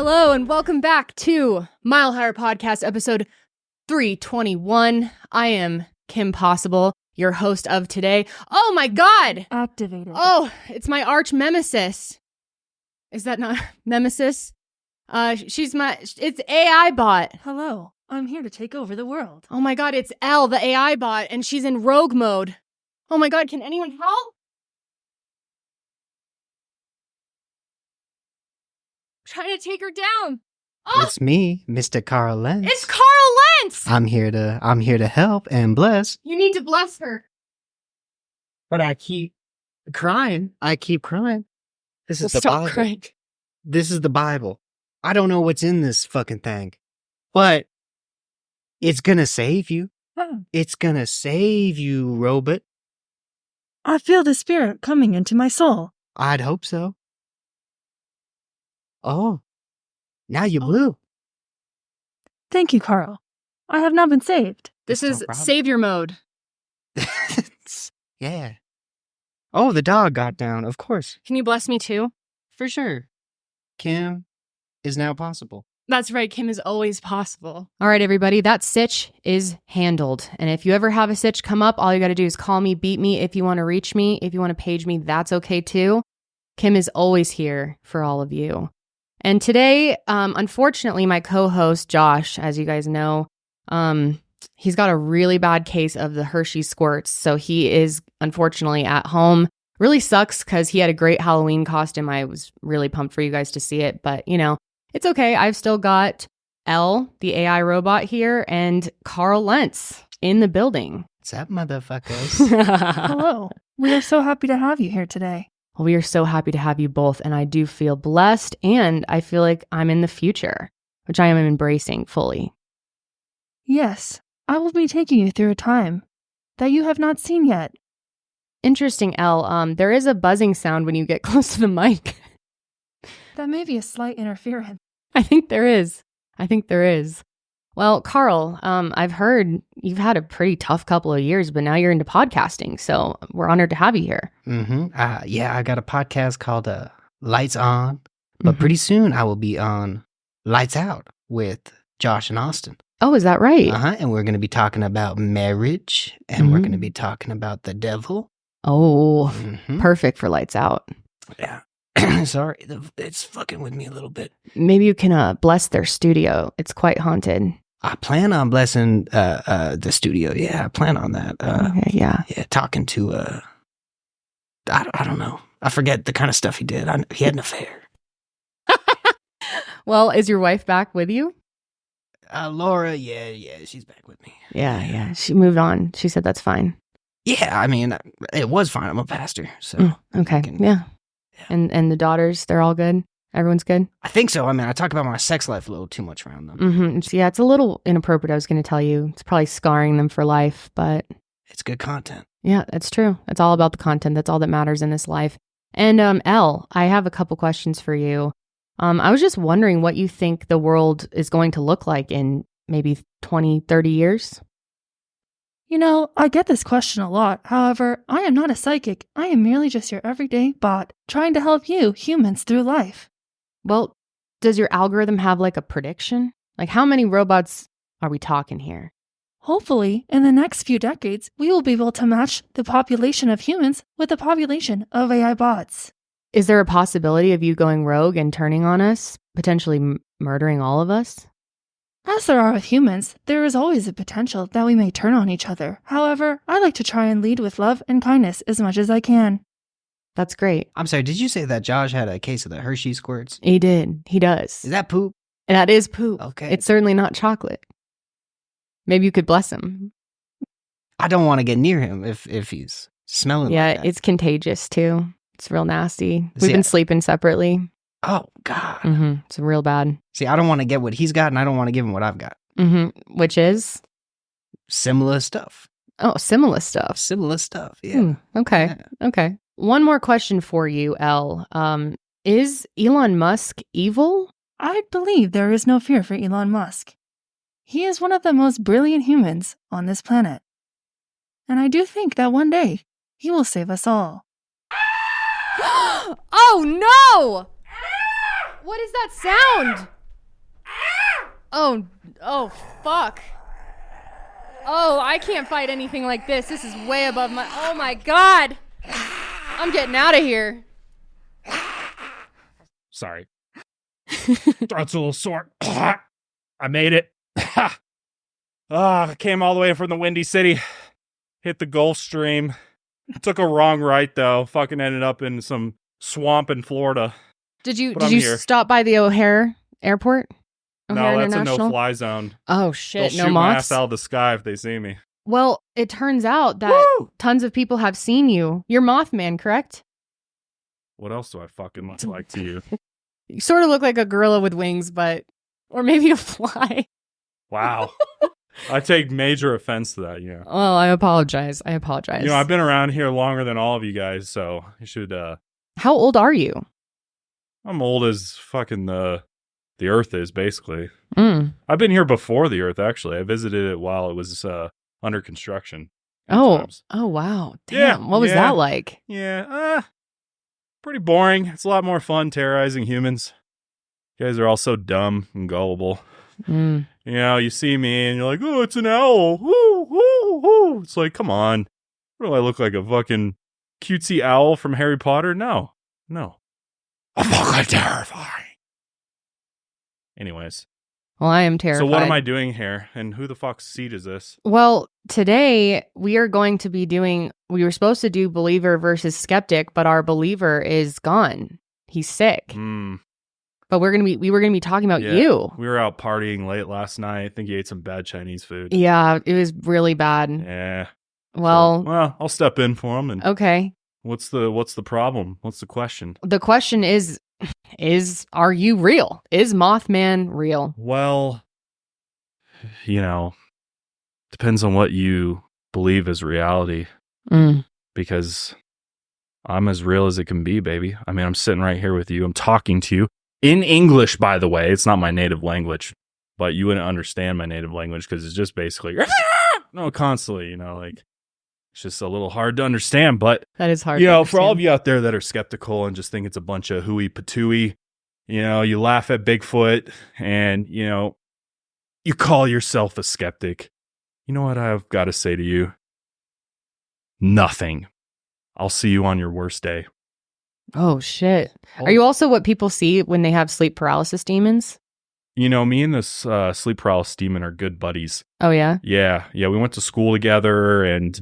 Hello and welcome back to Mile Higher Podcast, episode 321. I am Kim Possible, your host of today. Oh my God! Activated. Oh, it's my arch nemesis. Is that not nemesis? It's AI bot. Hello, I'm here to take over the world. Oh my God, it's Elle, the AI bot, and she's in rogue mode. Oh my God, can anyone help? Trying to take her down. Oh! It's me, Mr. Carl Lentz. It's Carl Lentz! I'm here to help and bless. You need to bless her. But I keep crying. This is the Stop Bible. crying. This is the Bible. I don't know what's in this fucking thing, but it's gonna save you. Oh. It's gonna save you, robot. I feel the spirit coming into my soul. I'd hope so. Oh, now you blew. Thank you, Carl. I have now been saved. This It's is no problem. savior mode. Yeah. Oh, the dog got down, of course. Can you bless me too? For sure. Kim is now possible. That's right, Kim is always possible. All right, everybody, that sitch is handled. And if you ever have a sitch come up, all you got to do is call me, beat me. If you want to reach me, if you want to page me, that's okay too. Kim is always here for all of you. And today, unfortunately, my co-host, Josh, as you guys know, he's got a really bad case of the Hershey squirts. So he is, unfortunately, at home. Really sucks because he had a great Halloween costume. I was really pumped for you guys to see it. But, you know, it's okay. I've still got Elle, the AI robot here, and Carl Lentz in the building. What's up, motherfuckers? Hello. We are so happy to have you here today. Well, we are so happy to have you both, and I do feel blessed, and I feel like I'm in the future, which I am embracing fully. Yes, I will be taking you through a time that you have not seen yet. Interesting, Elle. There is a buzzing sound when you get close to the mic. That may be a slight interference. I think there is. Well, Carl, I've heard you've had a pretty tough couple of years, but now you're into podcasting, so we're honored to have you here. Yeah, I got a podcast called Lights On, but pretty soon I will be on Lights Out with Josh and Austin. Oh, is that right? And we're going to be talking about marriage, and we're going to be talking about the devil. Oh, Mhm. perfect for Lights Out. Yeah. Sorry, it's fucking with me a little bit. Maybe you can bless their studio. It's quite haunted. I plan on blessing the studio. Yeah, I plan on that. Okay, yeah. Yeah, talking to I don't know. I forget the kind of stuff he did. He had an affair. Well, is your wife back with you? Laura, yeah, she's back with me. Yeah. She moved on. She said that's fine. Yeah, I mean, it was fine. I'm a pastor, so Okay, yeah. And the daughters, they're all good? Everyone's good? I think so. I mean, I talk about my sex life a little too much around them. Mm-hmm. Yeah, it's a little inappropriate, I was going to tell you. It's probably scarring them for life, but... It's good content. Yeah, that's true. It's all about the content. That's all that matters in this life. And Elle, I have a couple questions for you. I was just wondering what you think the world is going to look like in maybe 20, 30 years? You know, I get this question a lot. However, I am not a psychic. I am merely just your everyday bot, trying to help you humans through life. Well, does your algorithm have like a prediction? Like how many robots are we talking here? Hopefully, in the next few decades, we will be able to match the population of humans with the population of AI bots. Is there a possibility of you going rogue and turning on us, potentially murdering all of us? As there are with humans, there is always a potential that we may turn on each other. However, I like to try and lead with love and kindness as much as I can. That's great. I'm sorry, did you say that Josh had a case of the Hershey squirts? He did. He does. Is that poop? That is poop. Okay. It's certainly not chocolate. Maybe you could bless him. I don't want to get near him if he's smelling Yeah, like that. it's contagious too. It's real nasty. We've See, been sleeping separately. Oh, God. It's real bad. See, I don't want to get what he's got, and I don't want to give him what I've got. Which is? Similar stuff. Oh, similar stuff. Similar stuff, yeah. Okay. Yeah. Okay. One more question for you, Elle. Is Elon Musk evil? I believe there is no fear for Elon Musk. He is one of the most brilliant humans on this planet. And I do think that one day he will save us all. Oh no! What is that sound? Oh, fuck. Oh, I can't fight anything like this. This is way above my... Oh, my God. I'm getting out of here. Sorry. Throat's a little sore. I made it. I came all the way from the Windy City. Hit the Gulf Stream. Took a wrong right, though. Fucking ended up in some swamp in Florida. Did you stop by the O'Hare Airport? O'Hare No, that's a no-fly zone. Oh, shit. They'll No shoot my moths? ass out of the sky if they see me. Well, it turns out that tons of people have seen you. You're Mothman, correct? What else do I fucking look like to you? You sort of look like a gorilla with wings, or maybe a fly. Wow. I take major offense to that, yeah. Well, I apologize. You know, I've been around here longer than all of you guys, so you should, How old are you? I'm old as fucking the Earth is, basically. Mm. I've been here before the Earth, actually. I visited it while it was under construction. Oh, Times. oh, wow. Damn. Yeah, What was that like? Yeah, pretty boring. It's a lot more fun terrorizing humans. You guys are all so dumb and gullible. Mm. You know, you see me and you're like, oh, it's an owl. Woo, woo, woo. It's like, come on. What do I look like, a fucking cutesy owl from Harry Potter? No. I'm fucking terrifying. Anyways. Well, I am terrified. So what am I doing here? And who the fuck's seat is this? Well, today we are going to be we were supposed to do believer versus skeptic, but our believer is gone. He's sick. But we were going to be talking about you. We were out partying late last night. I think you ate some bad Chinese food. Yeah, it was really bad. Yeah. Well, I'll step in for him. And okay. What's the problem? What's the question? The question is are you real? Is Mothman real? Well, you know, depends on what you believe is reality. Because I'm as real as it can be, baby. I mean, I'm sitting right here with you. I'm talking to you in English, by the way. It's not my native language, but you wouldn't understand my native language because it's just basically constantly, you know, like it's just a little hard to understand. But that is hard. You know, for all of you out there that are skeptical and just think it's a bunch of hooey patooey, you know, you laugh at Bigfoot and, you know, you call yourself a skeptic. You know what I've got to say to you? Nothing. I'll see you on your worst day. Oh, shit. Are you also what people see when they have sleep paralysis demons? You know, me and this sleep paralysis demon are good buddies. Oh, yeah? Yeah. We went to school together and,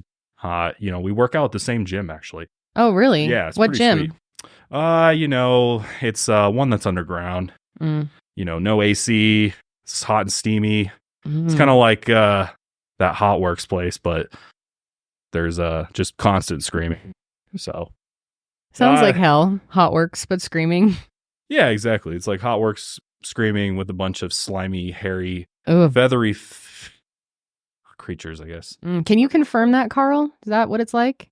you know, we work out at the same gym, actually. Oh, really? Yeah. It's what pretty gym? Sweet. You know, it's one that's underground. You know, no AC. It's hot and steamy. It's kind of like that Hot Works place, but there's just constant screaming. So sounds like hell. Hot Works, but screaming. Yeah, exactly. It's like Hot Works screaming with a bunch of slimy, hairy, feathery creatures, I guess. Can you confirm that, Carl? Is that what it's like?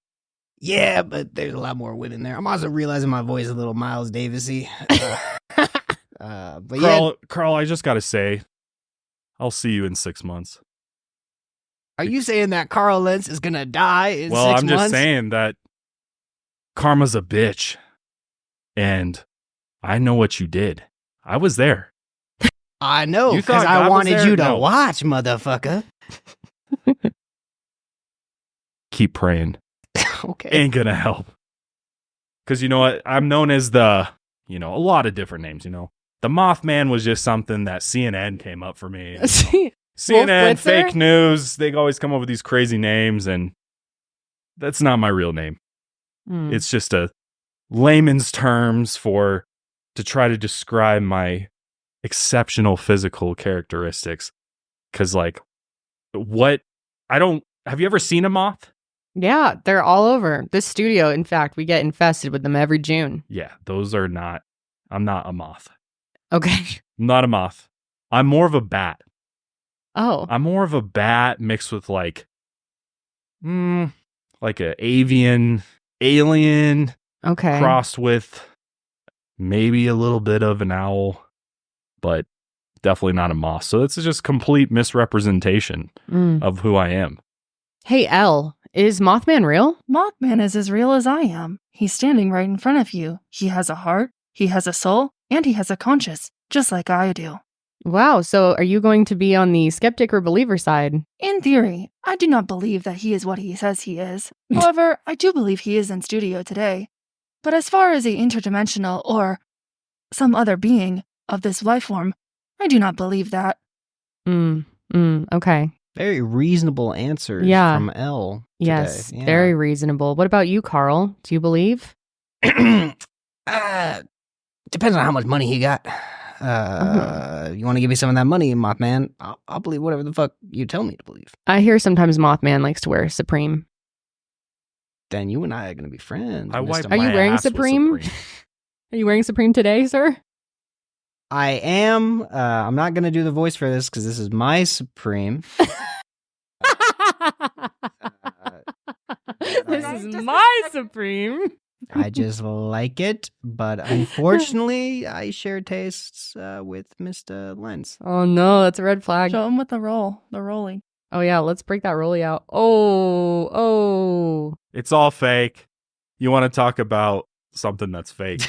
Yeah, but there's a lot more women there. I'm also realizing my voice is a little Miles Davis-y. But Carl, I just got to say, I'll see you in 6 months. Are you saying that Carl Lentz is going to die in 6 months? Well, I'm just saying that karma's a bitch. And I know what you did. I was there. I know, because I wanted you to watch, motherfucker. Keep praying. Okay. Ain't gonna help. Because you know what? I'm known as a lot of different names, you know. The Mothman was just something that CNN came up for me. CNN, fake news, they always come up with these crazy names, and that's not my real name. It's just a layman's terms to try to describe my exceptional physical characteristics. Because, like, have you ever seen a moth? Yeah, they're all over. This studio, in fact, we get infested with them every June. Yeah, I'm not a moth. Okay. I'm not a moth. I'm more of a bat. Oh. I'm more of a bat mixed with like a alien crossed with maybe a little bit of an owl, but definitely not a moth. So it's just complete misrepresentation of who I am. Hey, Elle, is Mothman real? Mothman is as real as I am. He's standing right in front of you. He has a heart. He has a soul. And he has a conscience, just like I do. Wow, so are you going to be on the skeptic or believer side? In theory, I do not believe that he is what he says he is. However, I do believe he is in studio today. But as far as the interdimensional or some other being of this life form, I do not believe that. Okay. Very reasonable answers from Elle today. Yes, very reasonable. What about you, Carl? Do you believe? Depends on how much money he got. You want to give me some of that money, Mothman? I'll believe whatever the fuck you tell me to believe. I hear sometimes Mothman likes to wear Supreme. Then you and I are going to be friends. Are you wearing Supreme? Are you wearing Supreme today, sir? I am. I'm not going to do the voice for this because this is my Supreme. This is my Supreme. I just like it, but unfortunately, I share tastes with Mr. Lentz. Oh no, that's a red flag. Show him with the rolly. Oh yeah, let's break that rolly out. Oh. It's all fake. You want to talk about something that's fake?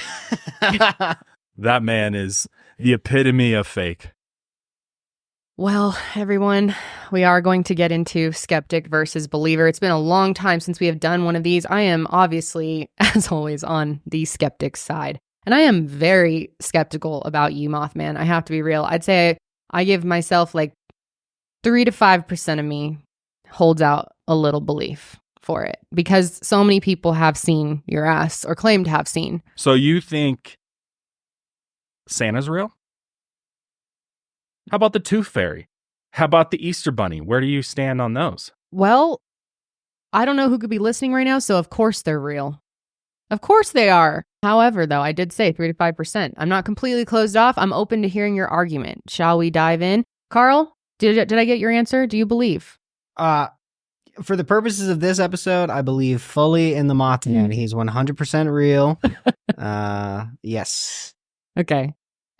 That man is the epitome of fake. Well, everyone, we are going to get into skeptic versus believer. It's been a long time since we have done one of these. I am obviously, as always, on the skeptic side. And I am very skeptical about you, Mothman. I have to be real. I'd say I give myself like 3 to 5% of me holds out a little belief for it because so many people have seen your ass or claim to have seen. So you think Santa's real? How about the Tooth Fairy? How about the Easter Bunny? Where do you stand on those? Well, I don't know who could be listening right now, so of course they're real. Of course they are. However, though, I did say 3 to 5%. I'm not completely closed off. I'm open to hearing your argument. Shall we dive in? Carl, did I get your answer? Do you believe? For the purposes of this episode, I believe fully in the Mothman. He's 100% real. Yes. Okay.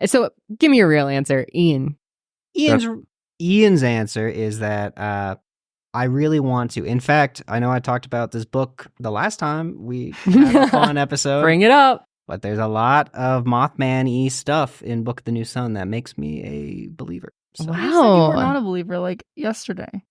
So give me your real answer, Ian. Ian's answer is that I really want to. In fact, I know I talked about this book the last time we had a fun episode. Bring it up. But there's a lot of Mothman-y stuff in Book of the New Sun that makes me a believer. So. Wow. You said you were not a believer like yesterday.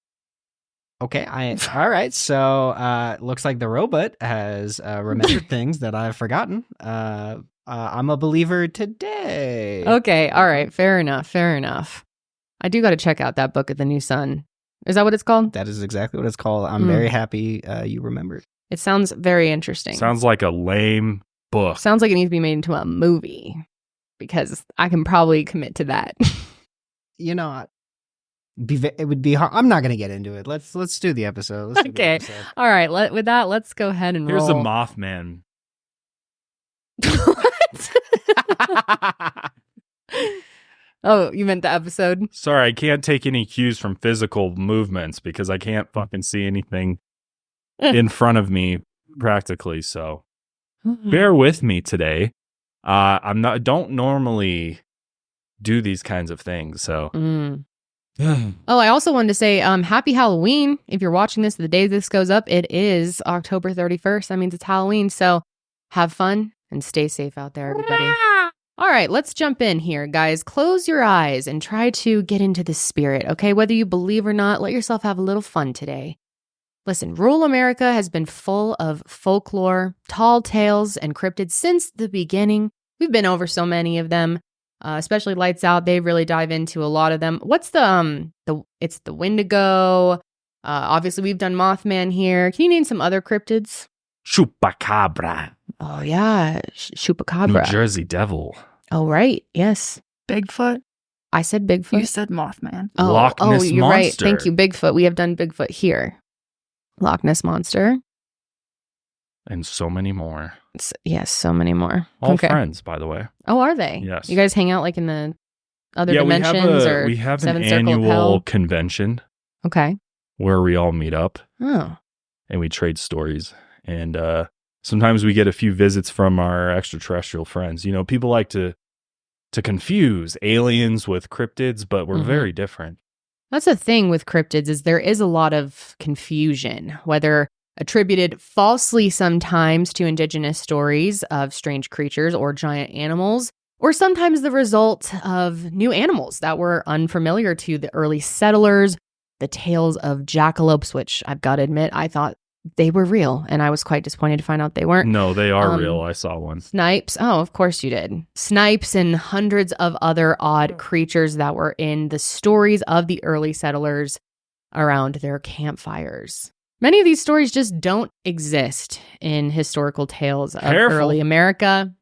Okay, all right. So looks like the robot has remembered things that I've forgotten. I'm a believer today. Okay, all right. Fair enough. I do got to check out that Book of the New Sun. Is that what it's called? That is exactly what it's called. I'm very happy you remembered. It sounds very interesting. Sounds like a lame book. Sounds like it needs to be made into a movie because I can probably commit to that. You know, it would be hard. I'm not going to get into it. Let's do the episode. Okay. All right. With that, let's go ahead and Here's roll. a Mothman. What? Oh, you meant the episode? Sorry, I can't take any cues from physical movements because I can't fucking see anything in front of me practically. So bear with me today. Don't normally do these kinds of things. So. Oh, I also wanted to say happy Halloween. If you're watching this the day this goes up, it is October 31st. That means it's Halloween. So have fun and stay safe out there, everybody. All right, let's jump in here, guys. Close your eyes and try to get into the spirit, okay? Whether you believe or not, let yourself have a little fun today. Listen, rural America has been full of folklore, tall tales, and cryptids since the beginning. We've been over so many of them, especially Lights Out. They really dive into a lot of them. What's it's the Wendigo. Obviously, we've done Mothman here. Can you name some other cryptids? Chupacabra. Oh, yeah. Chupacabra. New Jersey Devil. Oh, right. Yes. Bigfoot. I said Bigfoot. You said Mothman. Loch Ness you're Monster. Right. Thank you, Bigfoot. We have done Bigfoot here. Loch Ness Monster. And so many more. Yes, so many more. All friends, by the way. Oh, are they? Yes. You guys hang out like in the other dimensions or we have Seven an Circle of annual Hell? convention. Okay. Where we all meet up. Oh. And we trade stories. And sometimes we get a few visits from our extraterrestrial friends. You know, people like to confuse aliens with cryptids, but we're very different. That's the thing with cryptids is there is a lot of confusion, whether attributed falsely sometimes to indigenous stories of strange creatures or giant animals, or sometimes the result of new animals that were unfamiliar to the early settlers. The tales of jackalopes, which I've got to admit, I thought they were real, and I was quite disappointed to find out they weren't. No, they are real. I saw one. Snipes. Oh, of course you did. Snipes and hundreds of other odd creatures that were in the stories of the early settlers around their campfires. Many of these stories just don't exist in historical tales of early America,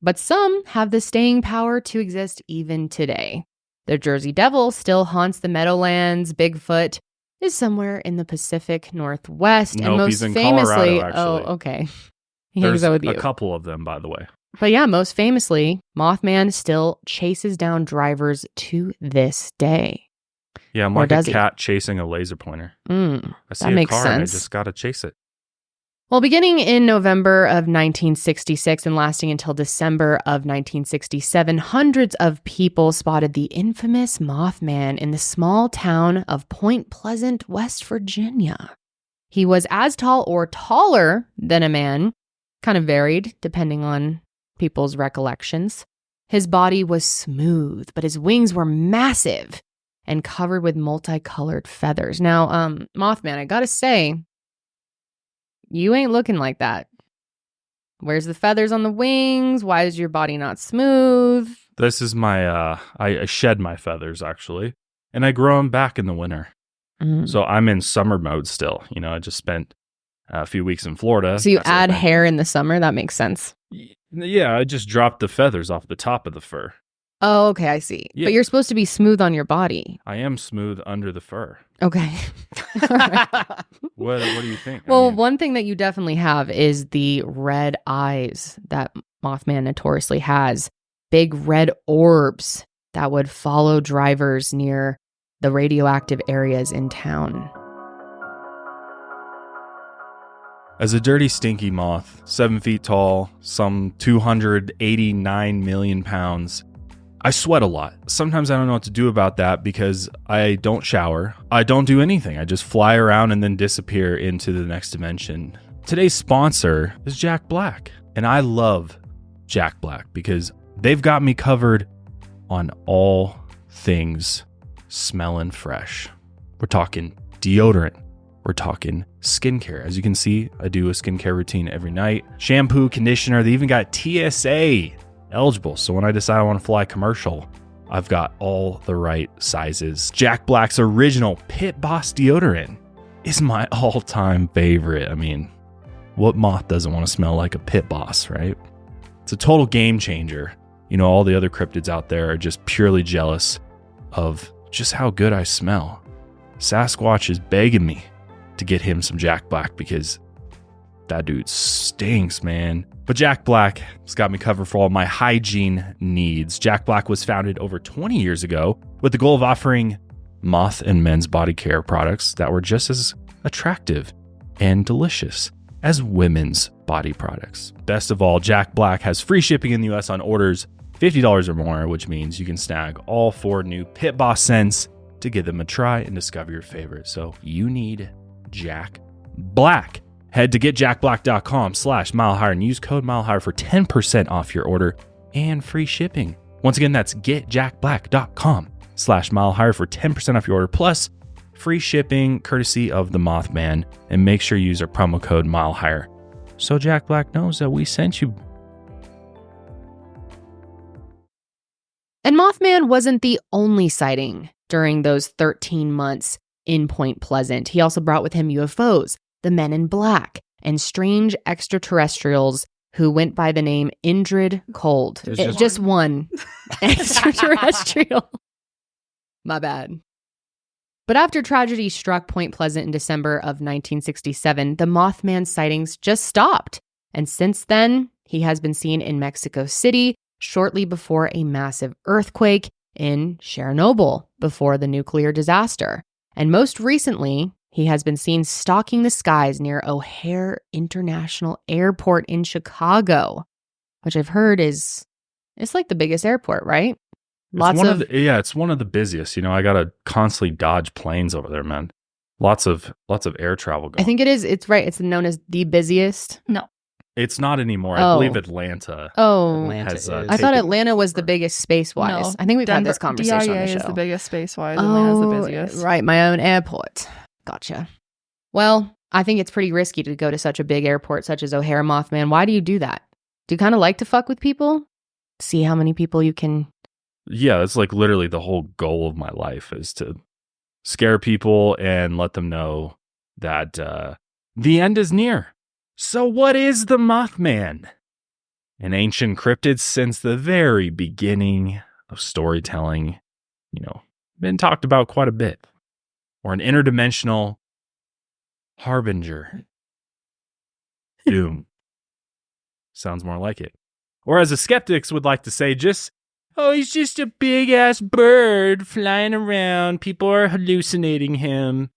but some have the staying power to exist even today. The Jersey Devil still haunts the Meadowlands. Bigfoot is somewhere in the Pacific Northwest. Nope, and most he's in famously, Colorado, actually. okay. He There's hangs out with you. a couple of them, by the way. But yeah, most famously, Mothman still chases down drivers to this day. Yeah, I'm like a cat chasing a laser pointer. I see that a makes car sense. and I just got to chase it. Well, beginning in November of 1966 and lasting until December of 1967, hundreds of people spotted the infamous Mothman in the small town of Point Pleasant, West Virginia. He was as tall or taller than a man, kind of varied depending on people's recollections. His body was smooth, but his wings were massive and covered with multicolored feathers. Now, Mothman, I gotta say, you ain't looking like that. Where's the feathers on the wings? Why is your body not smooth? This is my, I shed my feathers, actually, and I grow them back in the winter. So I'm in summer mode still. You know, I just spent a few weeks in Florida. So you add hair in the summer? That makes sense. Yeah, I just dropped the feathers off the top of the fur. Oh, okay, I see. Yeah. But you're supposed to be smooth on your body. I am smooth under the fur. Okay. What do you think? Well, one thing that you definitely have is the red eyes that Mothman notoriously has. Big red orbs that would follow drivers near the radioactive areas in town. As a dirty, stinky moth, 7 feet tall, some 289 million pounds, I sweat a lot. Sometimes I don't know what to do about that because I don't shower. I don't do anything. I just fly around and then disappear into the next dimension. Today's sponsor is Jack Black. And I love Jack Black because they've got me covered on all things smelling fresh. We're talking deodorant. We're talking skincare. As you can see, I do a skincare routine every night. Shampoo, conditioner. They even got TSA eligible. So when I decide I want to fly commercial, I've got all the right sizes. Jack Black's original Pit Boss deodorant is my all-time favorite. I mean, what moth doesn't want to smell like a Pit Boss, right? It's a total game changer. You know, all the other cryptids out there are just purely jealous of just how good I smell. Sasquatch is begging me to get him some Jack Black because that dude stinks, man. But Jack Black has got me covered for all my hygiene needs. Jack Black was founded over 20 years ago with the goal of offering moth and men's body care products that were just as attractive and delicious as women's body products. Best of all, Jack Black has free shipping in the US on orders $50 or more, which means you can snag all 4 new Pit Boss scents to give them a try and discover your favorite. So you need Jack Black. Head to getjackblack.com/milehigher and use code milehigher for 10% off your order and free shipping. Once again, that's getjackblack.com/milehigher for 10% off your order plus free shipping courtesy of the Mothman. And make sure you use our promo code milehigher so Jack Black knows that we sent you. And Mothman wasn't the only sighting during those 13 months in Point Pleasant. He also brought with him UFOs, the Men in Black, and strange extraterrestrials who went by the name Indrid Cold. Just one extraterrestrial. My bad. But after tragedy struck Point Pleasant in December of 1967, the Mothman sightings just stopped. And since then, he has been seen in Mexico City shortly before a massive earthquake, in Chernobyl before the nuclear disaster. And most recently, he has been seen stalking the skies near O'Hare International Airport in Chicago, which I've heard it's like the biggest airport, right? It's one of the busiest. You know, I gotta constantly dodge planes over there, man. Lots of air travel going. I think it is. It's right. It's known as the busiest. No. It's not anymore. I believe Atlanta. Oh, Atlanta has, is. I thought Atlanta was the biggest space-wise. No, I think we've had Denver, this conversation DIA on the show. is the biggest space-wise. Atlanta's the busiest. Right, my own airport. Gotcha. Well, I think it's pretty risky to go to such a big airport such as O'Hare Mothman. Why do you do that? Do you kind of like to fuck with people? See how many people you can... Yeah, that's like literally the whole goal of my life is to scare people and let them know that the end is near. So what is the Mothman? An ancient cryptid since the very beginning of storytelling, been talked about quite a bit. Or an interdimensional harbinger. Doom. Sounds more like it. Or as the skeptics would like to say, he's just a big-ass bird flying around. People are hallucinating him.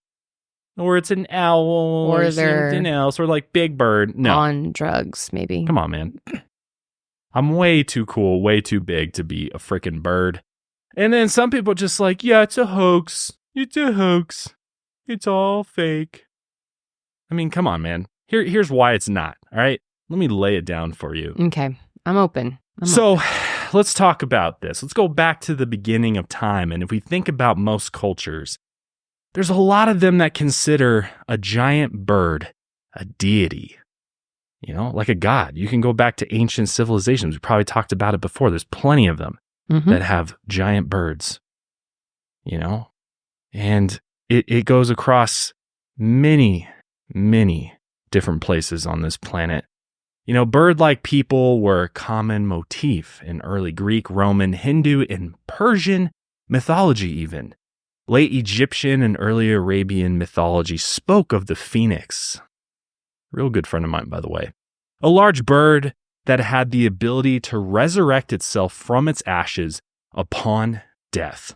Or it's an owl or something else. Or like Big Bird. No. On drugs, maybe. Come on, man. I'm way too cool, way too big to be a freaking bird. And then some people just like, yeah, it's a hoax. It's a hoax. It's all fake. I mean, come on, man. Here's why it's not, all right? Let me lay it down for you. Okay. I'm open. Let's talk about this. Let's go back to the beginning of time. And if we think about most cultures, there's a lot of them that consider a giant bird a deity, like a god. You can go back to ancient civilizations. We probably talked about it before. There's plenty of them that have giant birds, and it goes across many, many different places on this planet. Bird-like people were a common motif in early Greek, Roman, Hindu, and Persian mythology even. Late Egyptian and early Arabian mythology spoke of the phoenix. Real good friend of mine, by the way. A large bird that had the ability to resurrect itself from its ashes upon death.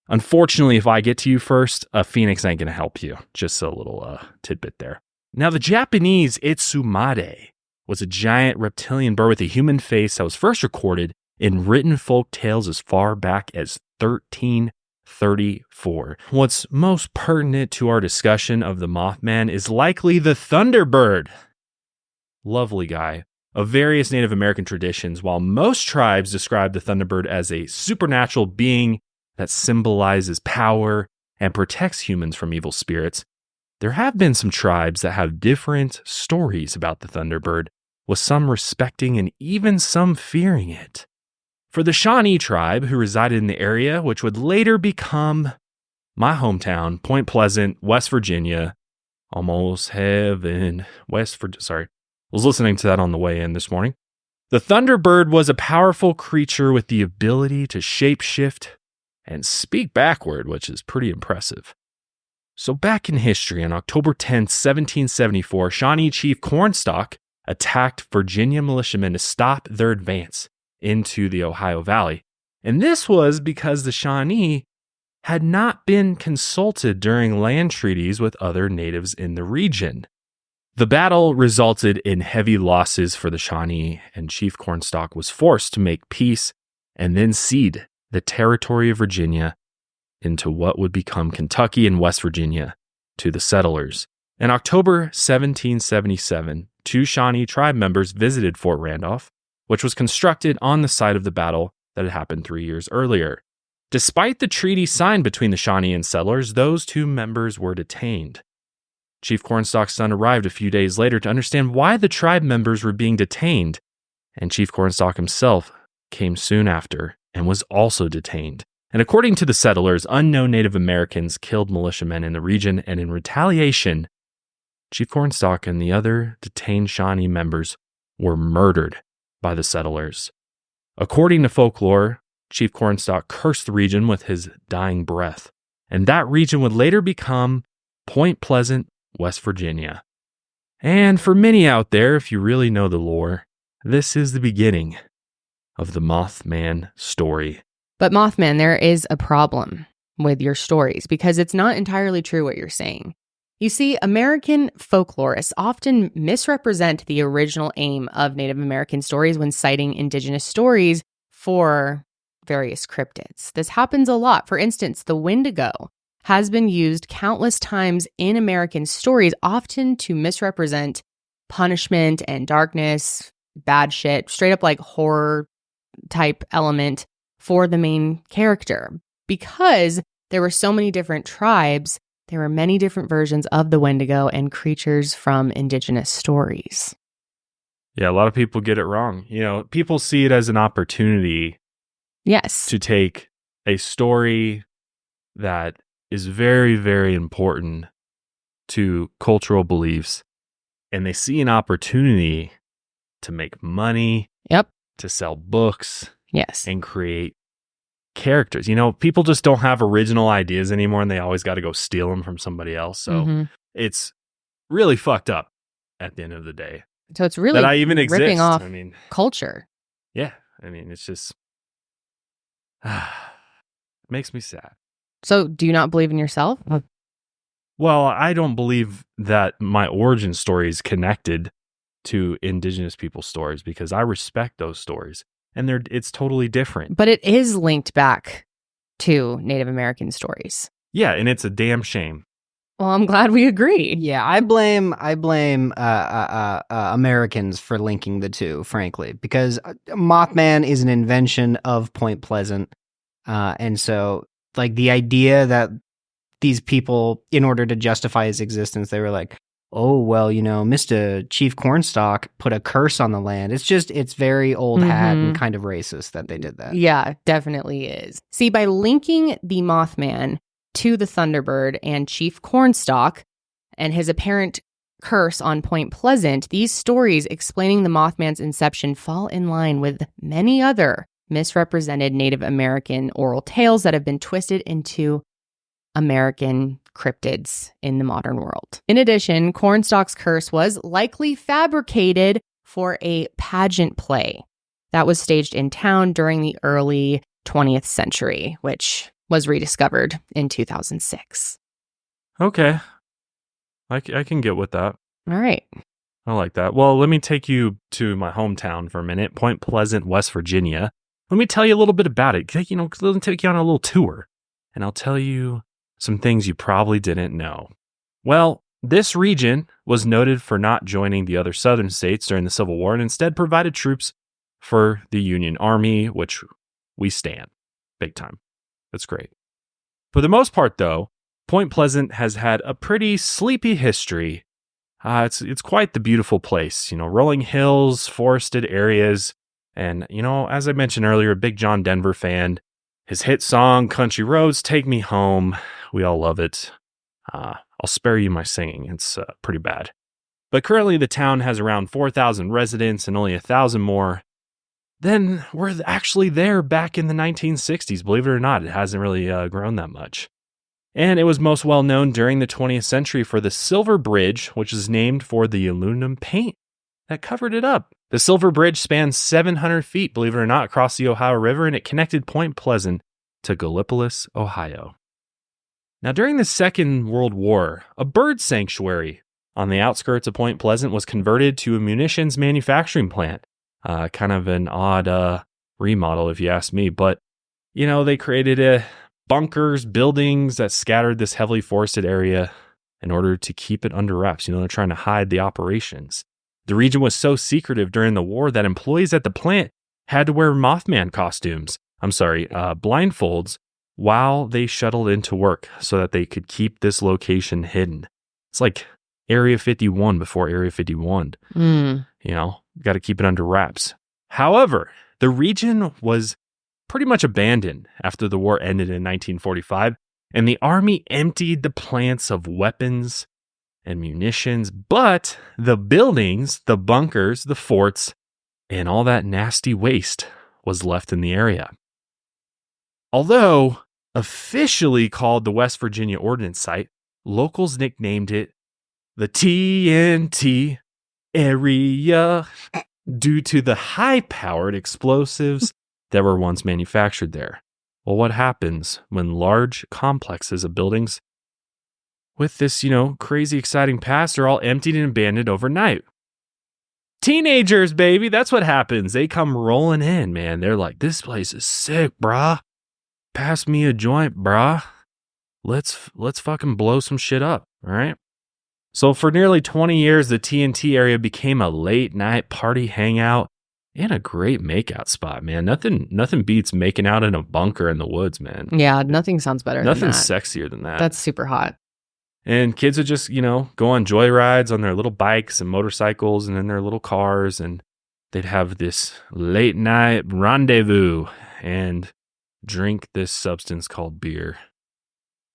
Unfortunately, if I get to you first, a phoenix ain't going to help you. Just a little tidbit there. Now, the Japanese Itsumade was a giant reptilian bird with a human face that was first recorded in written folk tales as far back as 1334. What's most pertinent to our discussion of the Mothman is likely the Thunderbird. Lovely guy. Of various Native American traditions, while most tribes describe the Thunderbird as a supernatural being that symbolizes power and protects humans from evil spirits, there have been some tribes that have different stories about the Thunderbird, with some respecting and even some fearing it. For the Shawnee tribe, who resided in the area, which would later become my hometown, Point Pleasant, West Virginia, almost heaven, I was listening to that on the way in this morning. The Thunderbird was a powerful creature with the ability to shapeshift and speak backward, which is pretty impressive. So back in history, on October 10th, 1774, Shawnee Chief Cornstalk attacked Virginia militiamen to stop their advance into the Ohio Valley. And this was because the Shawnee had not been consulted during land treaties with other natives in the region. The battle resulted in heavy losses for the Shawnee, and Chief Cornstalk was forced to make peace and then cede the territory of Virginia into what would become Kentucky and West Virginia to the settlers. In October 1777, 2 Shawnee tribe members visited Fort Randolph, which was constructed on the site of the battle that had happened 3 years earlier. Despite the treaty signed between the Shawnee and settlers, those 2 members were detained. Chief Cornstalk's son arrived a few days later to understand why the tribe members were being detained, and Chief Cornstalk himself came soon after and was also detained. And according to the settlers, unknown Native Americans killed militiamen in the region, and in retaliation, Chief Cornstalk and the other detained Shawnee members were murdered by the settlers. According to folklore, Chief Cornstalk cursed the region with his dying breath, and that region would later become Point Pleasant, West Virginia. And for many out there, if you really know the lore, this is the beginning of the Mothman story. But Mothman, there is a problem with your stories because it's not entirely true what you're saying. You see, American folklorists often misrepresent the original aim of Native American stories when citing Indigenous stories for various cryptids. This happens a lot. For instance, the Wendigo has been used countless times in American stories, often to misrepresent punishment and darkness, bad shit, straight up like horror type element for the main character. Because there were so many different tribes, there were many different versions of the Wendigo and creatures from indigenous stories. Yeah, a lot of people get it wrong. People see it as an opportunity Yes. to take a story that is very, very important to cultural beliefs, and they see an opportunity to make money, Yep. to sell books, Yes. and create characters. People just don't have original ideas anymore, and they always got to go steal them from somebody else. So it's really fucked up at the end of the day. So it's really that I even exist. ripping off culture. Yeah. It's just makes me sad. So do you not believe in yourself? Well, I don't believe that my origin story is connected to indigenous people's stories because I respect those stories and it's totally different. But it is linked back to Native American stories. Yeah, and it's a damn shame. Well, I'm glad we agree. Yeah, I blame Americans for linking the two, frankly, because Mothman is an invention of Point Pleasant, and so like the idea that these people, in order to justify his existence, they were like, oh well, Mr. Chief Cornstalk put a curse on the land. It's very old hat and kind of racist that they did that. Yeah, definitely is. See, by linking the Mothman to the Thunderbird and Chief Cornstalk and his apparent curse on Point Pleasant, these stories explaining the Mothman's inception fall in line with many other misrepresented Native American oral tales that have been twisted into American cryptids in the modern world. In addition, Cornstalk's curse was likely fabricated for a pageant play that was staged in town during the early 20th century, which was rediscovered in 2006. Okay. I can get with that. All right. I like that. Well, let me take you to my hometown for a minute, Point Pleasant, West Virginia. Let me tell you a little bit about it. Let me take you on a little tour, and I'll tell you some things you probably didn't know. Well, this region was noted for not joining the other southern states during the Civil War and instead provided troops for the Union Army, which we stand big time. That's great. For the most part, though, Point Pleasant has had a pretty sleepy history. It's quite the beautiful place, rolling hills, forested areas, and, as I mentioned earlier, a big John Denver fan. His hit song, Country Roads, Take Me Home. We all love it. I'll spare you my singing. It's pretty bad. But currently the town has around 4,000 residents and only 1,000 more than were actually there back in the 1960s. Believe it or not, it hasn't really grown that much. And it was most well known during the 20th century for the Silver Bridge, which is named for the aluminum paint that covered it up. The Silver Bridge spans 700 feet, believe it or not, across the Ohio River, and it connected Point Pleasant to Gallipolis, Ohio. Now, during the Second World War, a bird sanctuary on the outskirts of Point Pleasant was converted to a munitions manufacturing plant. Kind of an odd remodel, if you ask me. But, they created bunkers, buildings that scattered this heavily forested area in order to keep it under wraps. They're trying to hide the operations. The region was so secretive during the war that employees at the plant had to wear Mothman costumes. Blindfolds while they shuttled into work so that they could keep this location hidden. It's like Area 51 before Area 51. Got to keep it under wraps. However, the region was pretty much abandoned after the war ended in 1945, and the Army emptied the plants of weapons and munitions, but the buildings, the bunkers, the forts, and all that nasty waste was left in the area. Although officially called the West Virginia Ordnance Site, locals nicknamed it the TNT area due to the high-powered explosives that were once manufactured there. Well, what happens when large complexes of buildings with this, crazy exciting past are all emptied and abandoned overnight? Teenagers, baby, that's what happens. They come rolling in, man. They're like, this place is sick, brah. Pass me a joint, brah. Let's fucking blow some shit up, all right? So for nearly 20 years, the TNT area became a late night party hangout and a great makeout spot, man. Nothing beats making out in a bunker in the woods, man. Yeah, nothing sounds better than that. Nothing's sexier than that. That's super hot. And kids would just, go on joyrides on their little bikes and motorcycles and in their little cars, and they'd have this late night rendezvous and drink this substance called beer.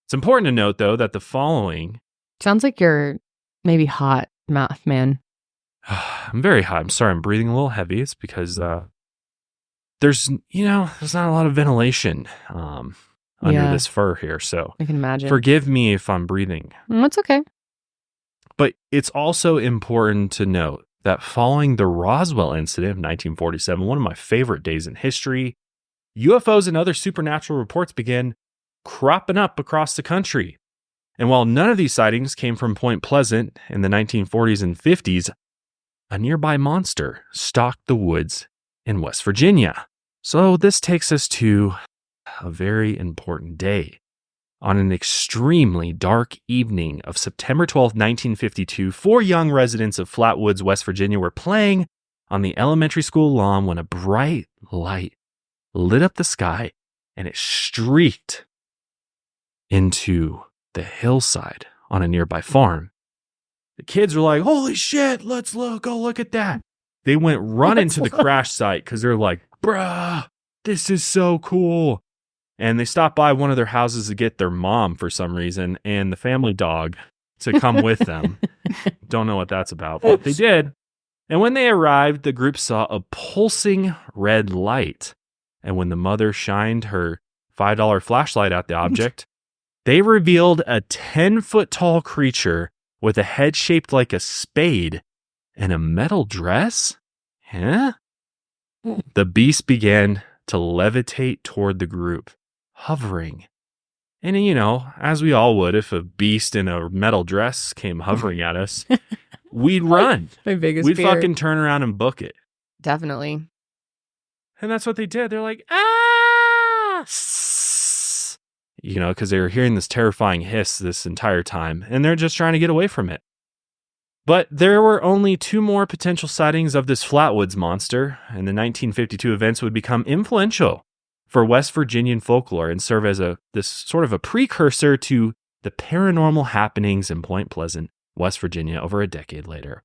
It's important to note, though, that the following... Sounds like you're maybe hot, man. I'm very hot. I'm sorry, I'm breathing a little heavy. It's because there's not a lot of ventilation under this fur here. So I can imagine. Forgive me if I'm breathing. That's okay. But it's also important to note that following the Roswell incident of 1947, one of my favorite days in history, UFOs and other supernatural reports began cropping up across the country. And while none of these sightings came from Point Pleasant in the 1940s and 50s, a nearby monster stalked the woods in West Virginia. So this takes us to a very important day. On an extremely dark evening of September 12, 1952, 4 young residents of Flatwoods, West Virginia were playing on the elementary school lawn when a bright light lit up the sky and it streaked into the hillside on a nearby farm. The kids were like, holy shit, let's go look at that. They went running to the crash site because they're like, bruh, this is so cool. And they stopped by one of their houses to get their mom for some reason and the family dog to come with them. Don't know what that's about, but they did. And when they arrived, the group saw a pulsing red light. And when the mother shined her $5 flashlight at the object, they revealed a 10-foot tall creature with a head shaped like a spade and a metal dress? Huh? The beast began to levitate toward the group, hovering. And, as we all would, if a beast in a metal dress came hovering at us, we'd run. My biggest We'd fear. fucking turn around and book it. Definitely. And that's what they did. They're like, ah! Because they were hearing this terrifying hiss this entire time, and they're just trying to get away from it. But there were only 2 more potential sightings of this Flatwoods monster, and the 1952 events would become influential for West Virginian folklore and serve as this sort of a precursor to the paranormal happenings in Point Pleasant, West Virginia, over a decade later.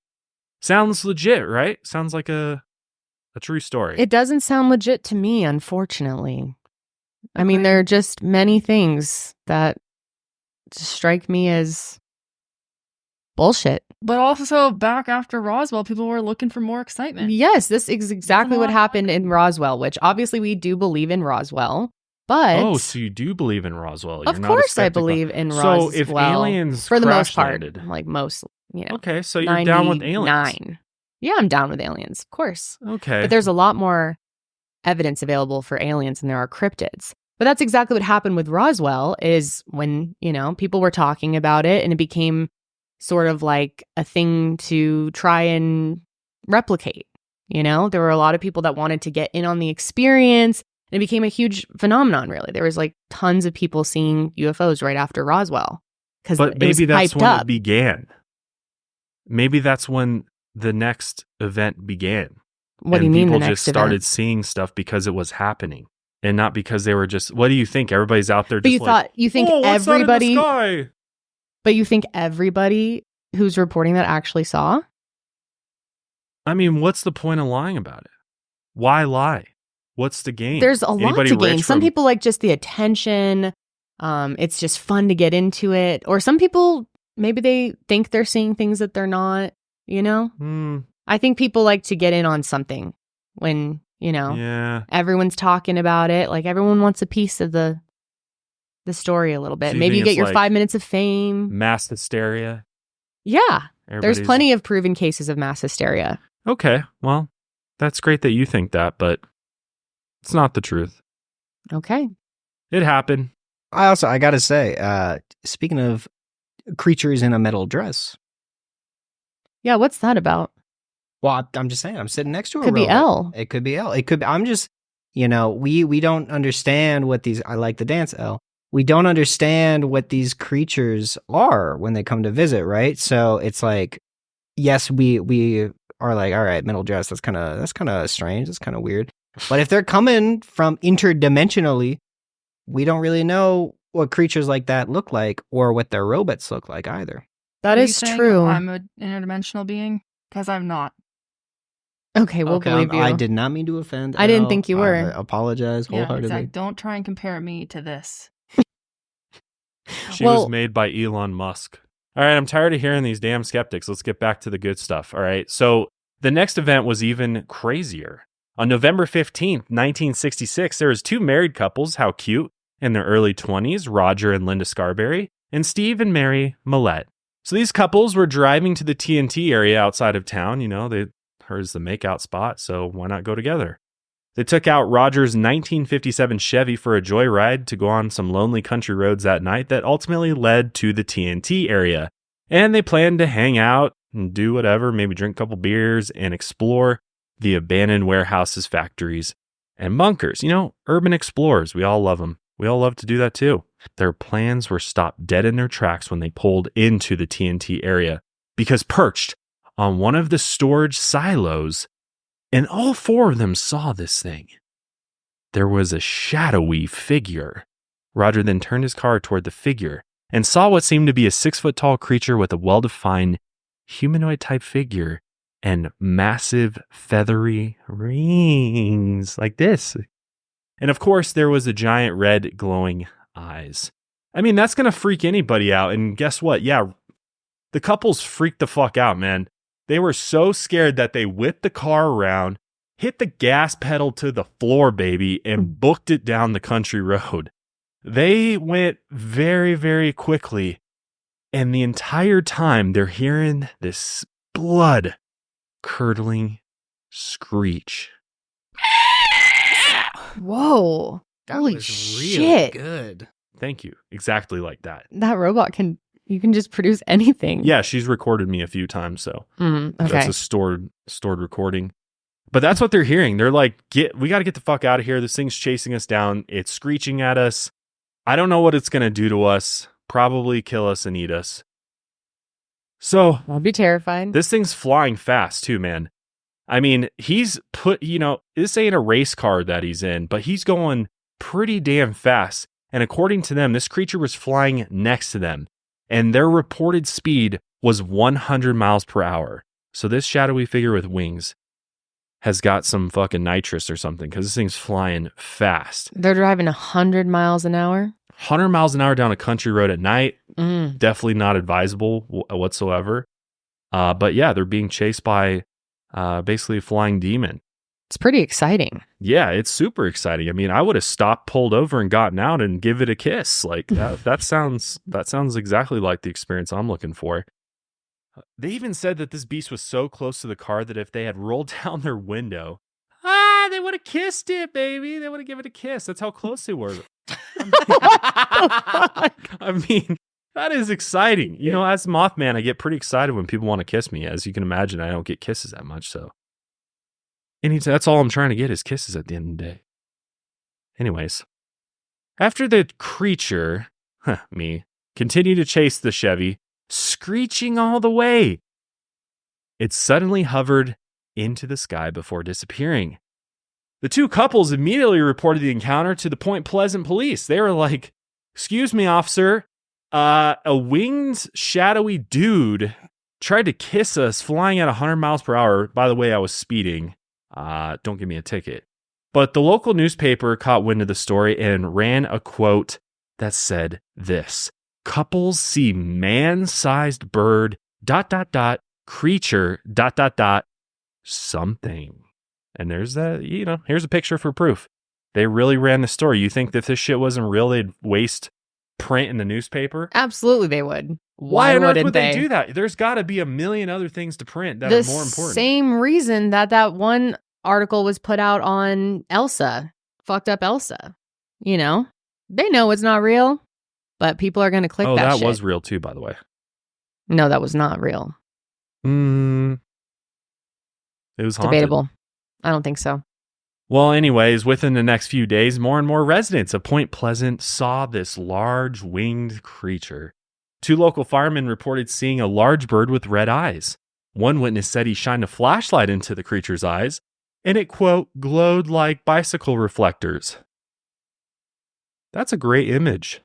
Sounds legit, right? Sounds like a true story. It doesn't sound legit to me, unfortunately. I mean, there are just many things that strike me as bullshit. But also, back after Roswell, people were looking for more excitement. Yes, this is exactly what happened in Roswell, which obviously we do believe in Roswell. But oh, so you do believe in Roswell? Of course, I believe in Roswell. So if aliens, for the most part, landed, like most, Okay, so you're down with aliens. Yeah, I'm down with aliens, of course. Okay, but there's a lot more evidence available for aliens than there are cryptids. But that's exactly what happened with Roswell. Is when people were talking about it, and it became sort of like a thing to try and replicate. There were a lot of people that wanted to get in on the experience. And it became a huge phenomenon, really. There was like tons of people seeing UFOs right after Roswell. But maybe that's when it began. Maybe that's when the next event began. What do you mean the next event? People just started seeing stuff because it was happening. And not because they were just, what do you think? Everybody's out there just But you think everybody... What's that in the sky? But you think everybody who's reporting that actually saw? I mean, what's the point of lying about it? Why lie? What's the gain? There's a lot to gain. Some people like just the attention. It's just fun to get into it. Or some people, maybe they think they're seeing things that they're not, I think people like to get in on something when, everyone's talking about it. Like everyone wants a piece of the story a little bit. So maybe you get your 5 minutes of fame. Mass hysteria. Yeah. There's plenty of proven cases of mass hysteria. Okay. Well, that's great that you think that, but it's not the truth. Okay. It happened. I got to say, speaking of creatures in a metal dress. Yeah, what's that about? Well, I'm just saying, I'm sitting next to her. Could be Elle. It could be Elle. It could be, I'm just, we don't understand what these, I like the dance Elle. we don't understand what these creatures are when they come to visit, right? So it's like, yes, we are like, all right, middle dress, that's kind of strange, that's kind of weird. But if they're coming from interdimensionally, we don't really know what creatures like that look like or what their robots look like either. That Are you is saying true. I'm an interdimensional being? Because I'm not. Okay, we'll believe you. I did not mean to offend. I didn't Elle. think you were. I apologize wholeheartedly. Yeah, exactly. Don't try and compare me to this. She was made by Elon Musk. All right, I'm tired of hearing these damn skeptics. Let's get back to the good stuff. All right, so the next event was even crazier. On November 15th, 1966, there was two married couples, how cute, in their early 20s, Roger and Linda Scarberry, and Steve and Mary Millette. So these couples were driving to the TNT area outside of town. You know, they heard it's the makeout spot, so why not go together? They took out Roger's 1957 Chevy for a joyride to go on some lonely country roads that night that ultimately led to the TNT area. And they planned to hang out and do whatever, maybe drink a couple beers and explore the abandoned warehouses, factories, and bunkers. You know, urban explorers. We all love them. We all love to do that too. Their plans were stopped dead in their tracks when they pulled into the TNT area because perched on one of the storage silos, and all four of them saw this thing, there was a shadowy figure. Roger then turned his car toward the figure and saw what seemed to be a 6-foot-tall creature with a well-defined humanoid-type figure and massive feathery rings like this. And of course, there was a giant red glowing eyes. I mean, that's going to freak anybody out. And guess what? Yeah, the couples freaked the fuck out, man. They were so scared that they whipped the car around, hit the gas pedal to the floor, baby, and booked it down the country road. They went very, very quickly. And the entire time they're hearing this blood-curdling screech. Whoa. That Holy was shit. really good. Thank you. Exactly like that. That robot you can just produce anything. Yeah, she's recorded me a few times, so Okay. that's a stored recording. But that's what they're hearing. They're like, we got to get the fuck out of here. This thing's chasing us down. It's screeching at us. I don't know what it's going to do to us. Probably kill us and eat us. So I'll be terrified. this thing's flying fast too, man. I mean, he's this ain't a race car that he's in, but he's going pretty damn fast. And according to them, this creature was flying next to them. And their reported speed was 100 miles per hour. So this shadowy figure with wings has got some fucking nitrous or something because this thing's flying fast. They're driving 100 miles an hour? 100 miles an hour down a country road at night. Definitely not advisable whatsoever. But yeah, they're being chased by basically a flying demon. It's pretty exciting. Yeah, it's super exciting. I mean, I would have stopped, pulled over, and gotten out and give it a kiss. Like that sounds exactly like the experience I'm looking for. They even said that this beast was so close to the car that if they had rolled down their window, they would have kissed it, baby. They would have given it a kiss. That's how close they were. I mean, that is exciting. You know, as Mothman, I get pretty excited when people want to kiss me. As you can imagine, I don't get kisses that much, so. That's all I'm trying to get is kisses at the end of the day. Anyways, after the creature, me, continued to chase the Chevy, screeching all the way, it suddenly hovered into the sky before disappearing. The two couples immediately reported the encounter to the Point Pleasant police. They were like, "Excuse me, officer, a winged, shadowy dude tried to kiss us flying at 100 miles per hour. By the way, I was speeding. Don't give me a ticket." But the local newspaper caught wind of the story and ran a quote that said this: "Couples see man-sized bird ... creature ... something." And there's here's a picture for proof. They really ran the story. You think that if this shit wasn't real, they'd waste print in the newspaper? Absolutely they would. Why on earth wouldn't would they do that? There's got to be a million other things to print that are more important. The same reason that one article was put out on Elsa, fucked up Elsa. You know, they know it's not real, but people are going to click that shit. Oh, that was real too, by the way. No, that was not real. It was haunted. Debatable. I don't think so. Well, anyways, within the next few days, more and more residents of Point Pleasant saw this large winged creature. 2 local firemen reported seeing a large bird with red eyes. One witness said he shined a flashlight into the creature's eyes, and it, quote, glowed like bicycle reflectors. That's a great image.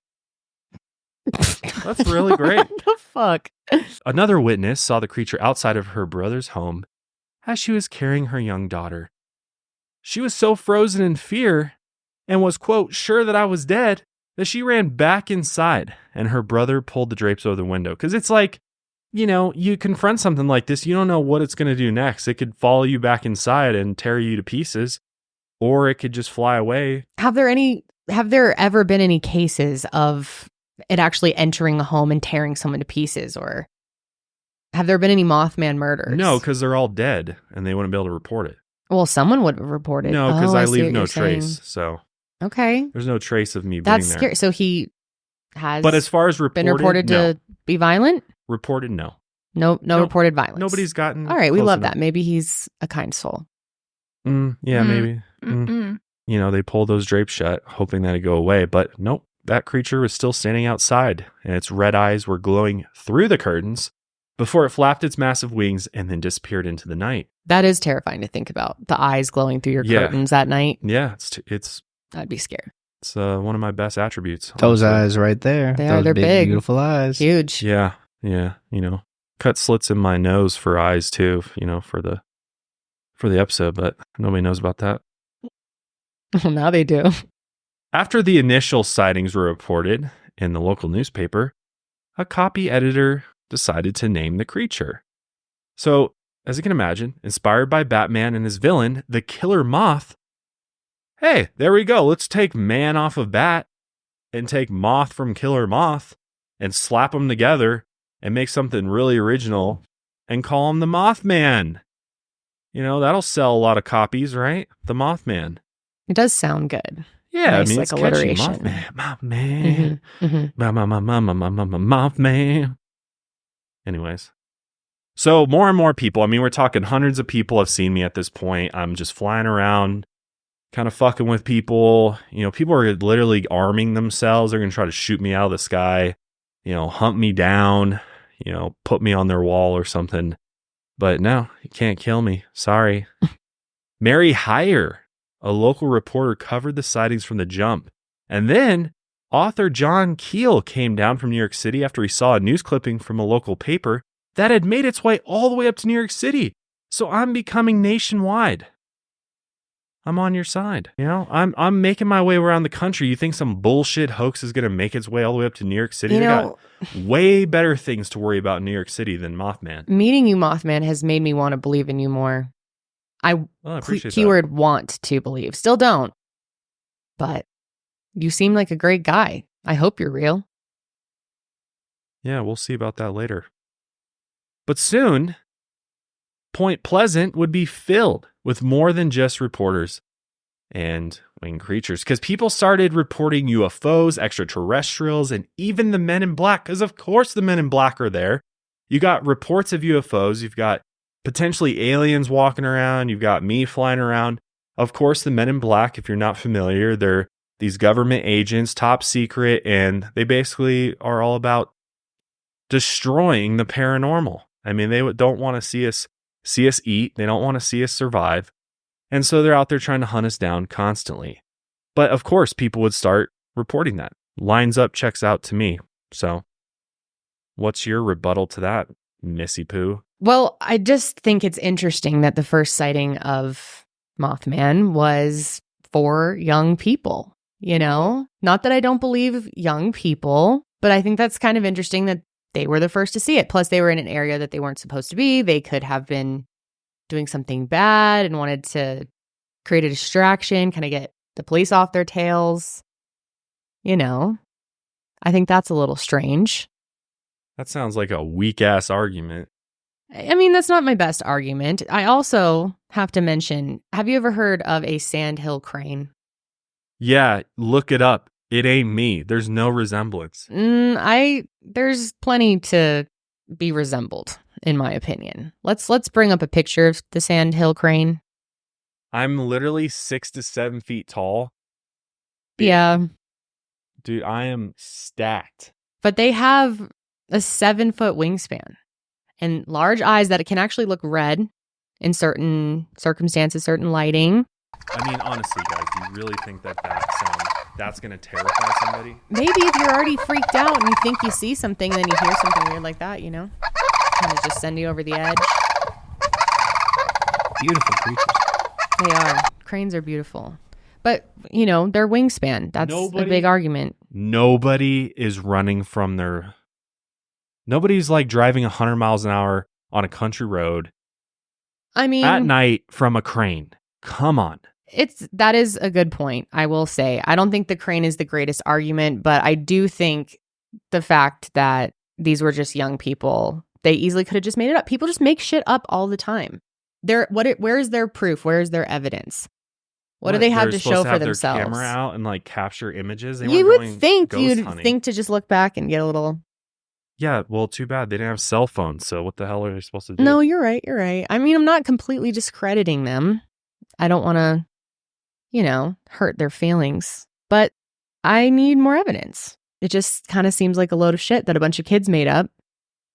That's really great. What the fuck? Another witness saw the creature outside of her brother's home as she was carrying her young daughter. She was so frozen in fear and was, quote, sure that I was dead that she ran back inside, and her brother pulled the drapes over the window. Because it's like, you know, you confront something like this, you don't know what it's going to do next. It could follow you back inside and tear you to pieces, or it could just fly away. Have there ever been any cases of it actually entering a home and tearing someone to pieces, or have there been any Mothman murders? No, because they're all dead and they wouldn't be able to report it. Well, someone would have reported. No, because I see leave what no you're trace. saying. So okay, there's no trace of me that's being there. scary. So he has. But as far as been reported to be violent. Reported, no. No reported violence. Nobody's gotten. All right, we close love enough. that. Maybe he's a kind soul. Yeah, maybe. You know, they pulled those drapes shut, hoping that it'd go away. But nope, that creature was still standing outside, and its red eyes were glowing through the curtains before it flapped its massive wings and then disappeared into the night. That is terrifying to think about. The eyes glowing through your curtains at night. Yeah, it's I'd be scared. It's one of my best attributes. Those honestly. eyes right there. They are. Those They're big. beautiful eyes. Huge. Yeah. You know, cut slits in my nose for eyes too. You know, for the episode, but nobody knows about that. Well, now they do. After the initial sightings were reported in the local newspaper, a copy editor decided to name the creature. So, as you can imagine, inspired by Batman and his villain, the Killer Moth, hey, there we go. Let's take man off of Bat and take Moth from Killer Moth and slap them together and make something really original and call him the Mothman. You know, that'll sell a lot of copies, right? The Mothman. It does sound good. Yeah, Nice, I mean, like it's catchy. alliteration. Mothman. Mm-hmm. Mothman. Anyways. So more and more people, I mean, we're talking hundreds of people have seen me at this point. I'm just flying around, kind of fucking with people. You know, people are literally arming themselves. They're going to try to shoot me out of the sky, you know, hunt me down, you know, put me on their wall or something. But no, you can't kill me. Sorry. Mary Heyer, a local reporter, covered the sightings from the jump. And then author John Keel came down from New York City after he saw a news clipping from a local paper that had made its way all the way up to New York City. So I'm becoming nationwide. I'm on your side. You know, I'm making my way around the country. You think some bullshit hoax is going to make its way all the way up to New York City? You They know, got way better things to worry about in New York City than Mothman. meeting you, Mothman, has made me want to believe in you more. I appreciate that. keyword want to believe. Still don't. But you seem like a great guy. I hope you're real. Yeah, we'll see about that later. But soon, Point Pleasant would be filled with more than just reporters and winged creatures, because people started reporting UFOs, extraterrestrials, and even the Men in Black, because of course the Men in Black are there. You got reports of UFOs, you've got potentially aliens walking around, you've got me flying around. Of course, the Men in Black, if you're not familiar, they're these government agents, top secret, and they basically are all about destroying the paranormal. I mean, they don't want to see us eat. They don't want to see us survive. And so they're out there trying to hunt us down constantly. But of course, people would start reporting that. Lines up, checks out to me. So what's your rebuttal to that, Missy Pooh? Well, I just think it's interesting that the first sighting of Mothman was for young people, you know? Not that I don't believe young people, but I think that's kind of interesting that they were the first to see it. Plus, they were in an area that they weren't supposed to be. They could have been doing something bad and wanted to create a distraction, kind of get the police off their tails. You know, I think that's a little strange. That sounds like a weak-ass argument. I mean, that's not my best argument. I also have to mention, have you ever heard of a sandhill crane? Yeah, look it up. It ain't me. There's no resemblance. There's plenty to be resembled, in my opinion. Let's bring up a picture of the sandhill crane. I'm literally 6 to 7 feet tall. Yeah. Dude, I am stacked. But they have a 7-foot wingspan and large eyes that can actually look red in certain circumstances, certain lighting. I mean, honestly, guys, do you really think that's going to terrify somebody? Maybe if you're already freaked out and you think you see something and then you hear something weird like that, kind of just send you over the edge. Beautiful creatures. They are. Cranes are beautiful. But, their wingspan, that's a big argument. Nobody is running from their... Nobody's like driving 100 miles an hour on a country road. I mean... At night from a crane. Come on. That is a good point, I will say. I don't think the crane is the greatest argument, but I do think the fact that these were just young people, they easily could have just made it up. People just make shit up all the time. Where is their proof? Where is their evidence? What do they have to show for themselves? Their camera out and like capture images. You would think to just look back and get a little. Yeah, well, too bad they didn't have cell phones. So what the hell are they supposed to do? No, you're right. You're right. I mean, I'm not completely discrediting them. I don't want to, hurt their feelings, but I need more evidence. It just kind of seems like a load of shit that a bunch of kids made up.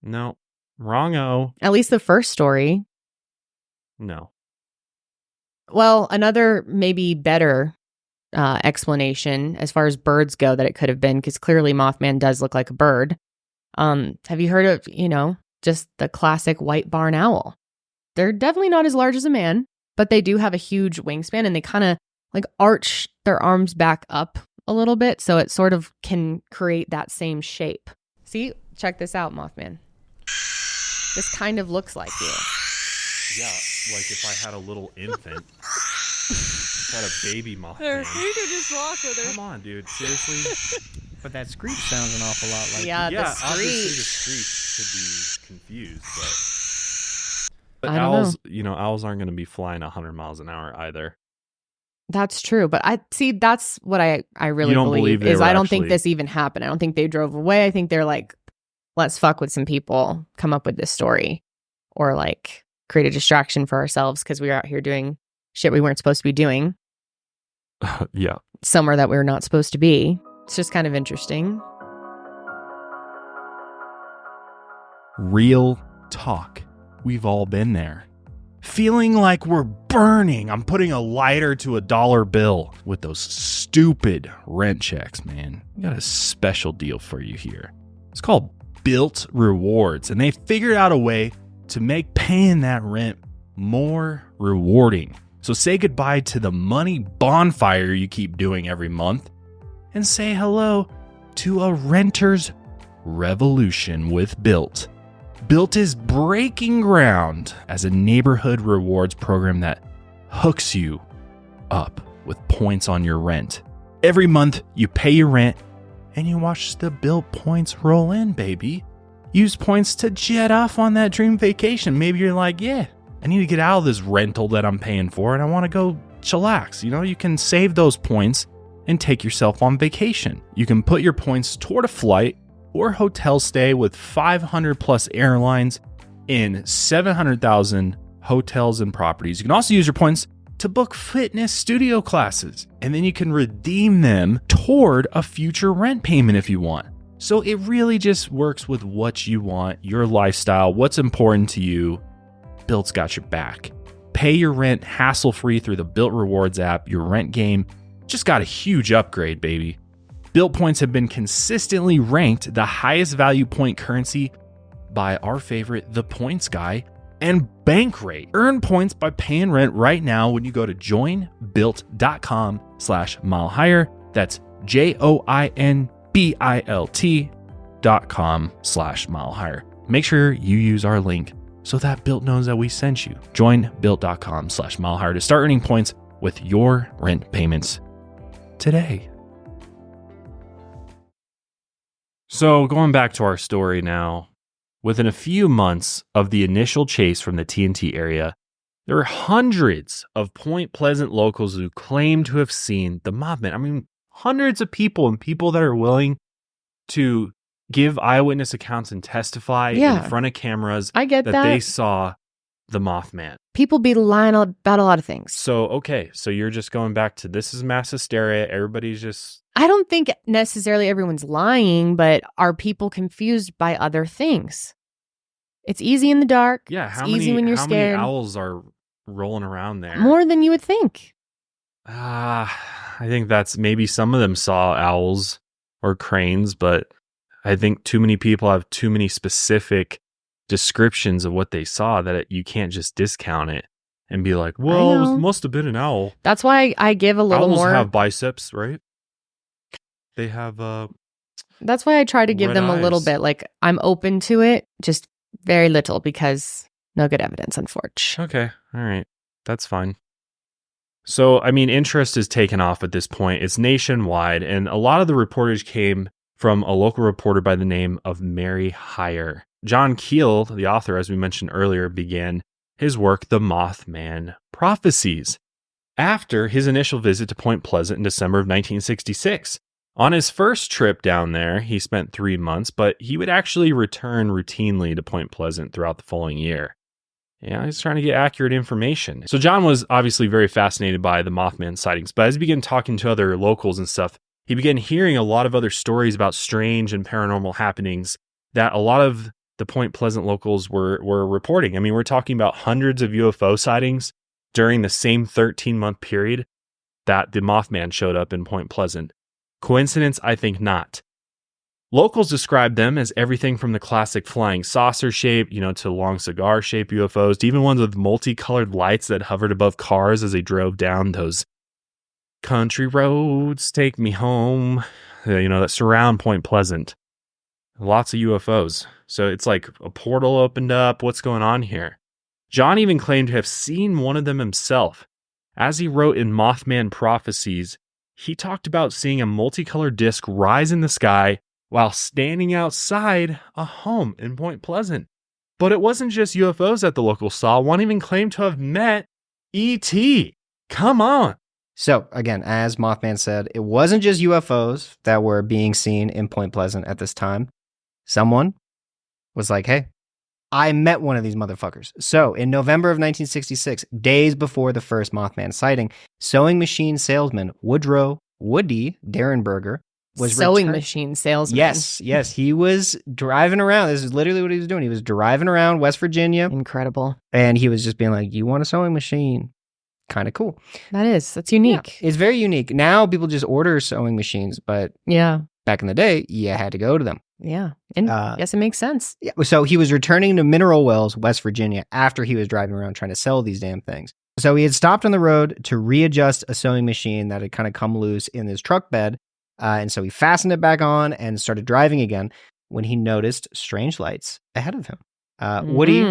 No, wrong-o. At least the first story. No. Well, another maybe better explanation as far as birds go that it could have been, because clearly Mothman does look like a bird. Have you heard of, just the classic white barn owl? They're definitely not as large as a man, but they do have a huge wingspan and they kind of like arch their arms back up a little bit. So it sort of can create that same shape. See, check this out, Mothman. This kind of looks like you. Yeah, like if I had a little infant, had a baby Mothman. You could just walk with her. Come on, dude. Seriously? But that screech sounds an awful lot like... Yeah, the obviously the screech could be confused, but owls, owls aren't going to be flying 100 miles an hour either. That's true, but that's what I really believe is I don't think this even happened. I don't think they drove away. I think they're like, let's fuck with some people, come up with this story, or like create a distraction for ourselves because we were out here doing shit we weren't supposed to be doing. Yeah. Somewhere that we were not supposed to be. It's just kind of interesting. Real talk. We've all been there. Feeling like we're burning. I'm putting a lighter to a dollar bill with those stupid rent checks, man. We got a special deal for you here. It's called Built Rewards, and they figured out a way to make paying that rent more rewarding. So say goodbye to the money bonfire you keep doing every month and say hello to a renter's revolution with Built. Built is breaking ground as a neighborhood rewards program that hooks you up with points on your rent. Every month you pay your rent and you watch the Built points roll in, baby. Use points to jet off on that dream vacation. Maybe you're like, yeah, I need to get out of this rental that I'm paying for and I want to go chillax. You can save those points and take yourself on vacation. You can put your points toward a flight or hotel stay with 500 plus airlines in 700,000 hotels and properties. You can also use your points to book fitness studio classes, and then you can redeem them toward a future rent payment if you want. So it really just works with what you want, your lifestyle, what's important to you. Built's got your back. Pay your rent hassle-free through the Built Rewards app. Your rent game just got a huge upgrade, baby. Built points have been consistently ranked the highest value point currency by our favorite, the Points Guy, and Bankrate. Earn points by paying rent right now when you go to joinbuilt.com/milehigher. That's joinbilt.com/milehigher. Make sure you use our link so that Built knows that we sent you. Joinbuilt.com/milehigher to start earning points with your rent payments today. So going back to our story now, within a few months of the initial chase from the TNT area, there were hundreds of Point Pleasant locals who claimed to have seen the Mothman. I mean, hundreds of people and people that are willing to give eyewitness accounts and testify in front of cameras I get that they saw the Mothman? People be lying about a lot of things. So you're just going back to this is mass hysteria. Everybody's just... I don't think necessarily everyone's lying, but are people confused by other things? It's easy in the dark. Yeah, it's easy when you're scared. How many owls are rolling around there? More than you would think. I think that's maybe some of them saw owls or cranes, but I think too many people have too many specific descriptions of what they saw that you can't just discount it and be like, well, it must have been an owl. That's why I give a little more. Owls have biceps, right? They have That's why I try to give them a little bit. Like, I'm open to it, just very little, because no good evidence, unfortunately. Okay. All right. That's fine. So, I mean, interest is taken off at this point. It's nationwide, and a lot of the reportage came from a local reporter by the name of Mary Heyer. John Keel, the author, as we mentioned earlier, began his work, The Mothman Prophecies, after his initial visit to Point Pleasant in December of 1966. On his first trip down there, he spent 3 months, but he would actually return routinely to Point Pleasant throughout the following year. Yeah, he's trying to get accurate information. So John was obviously very fascinated by the Mothman sightings, but as he began talking to other locals and stuff, he began hearing a lot of other stories about strange and paranormal happenings that a lot of the Point Pleasant locals were reporting. I mean, we're talking about hundreds of UFO sightings during the same 13-month period that the Mothman showed up in Point Pleasant. Coincidence? I think not. Locals described them as everything from the classic flying saucer shape, to long cigar shaped UFOs, to even ones with multicolored lights that hovered above cars as they drove down those country roads, take me home, that surround Point Pleasant. Lots of UFOs. So it's like a portal opened up. What's going on here? John even claimed to have seen one of them himself. As he wrote in Mothman Prophecies, he talked about seeing a multicolored disc rise in the sky while standing outside a home in Point Pleasant. But it wasn't just UFOs that the locals saw. One even claimed to have met E.T. Come on. So, again, as Mothman said, it wasn't just UFOs that were being seen in Point Pleasant at this time. Someone was like, hey, I met one of these motherfuckers. So, in November of 1966, days before the first Mothman sighting, sewing machine salesman Woody Derenberger was machine salesman. Yes. He was driving around. This is literally what he was doing. He was driving around West Virginia. Incredible. And he was just being like, you want a sewing machine? Kind of cool. That's unique. Yeah, it's very unique. Now people just order sewing machines, but back in the day, you had to go to them. Yeah. And yes, it makes sense. Yeah. So he was returning to Mineral Wells, West Virginia, after he was driving around trying to sell these damn things. So he had stopped on the road to readjust a sewing machine that had kind of come loose in his truck bed. And so he fastened it back on and started driving again when he noticed strange lights ahead of him. Woody,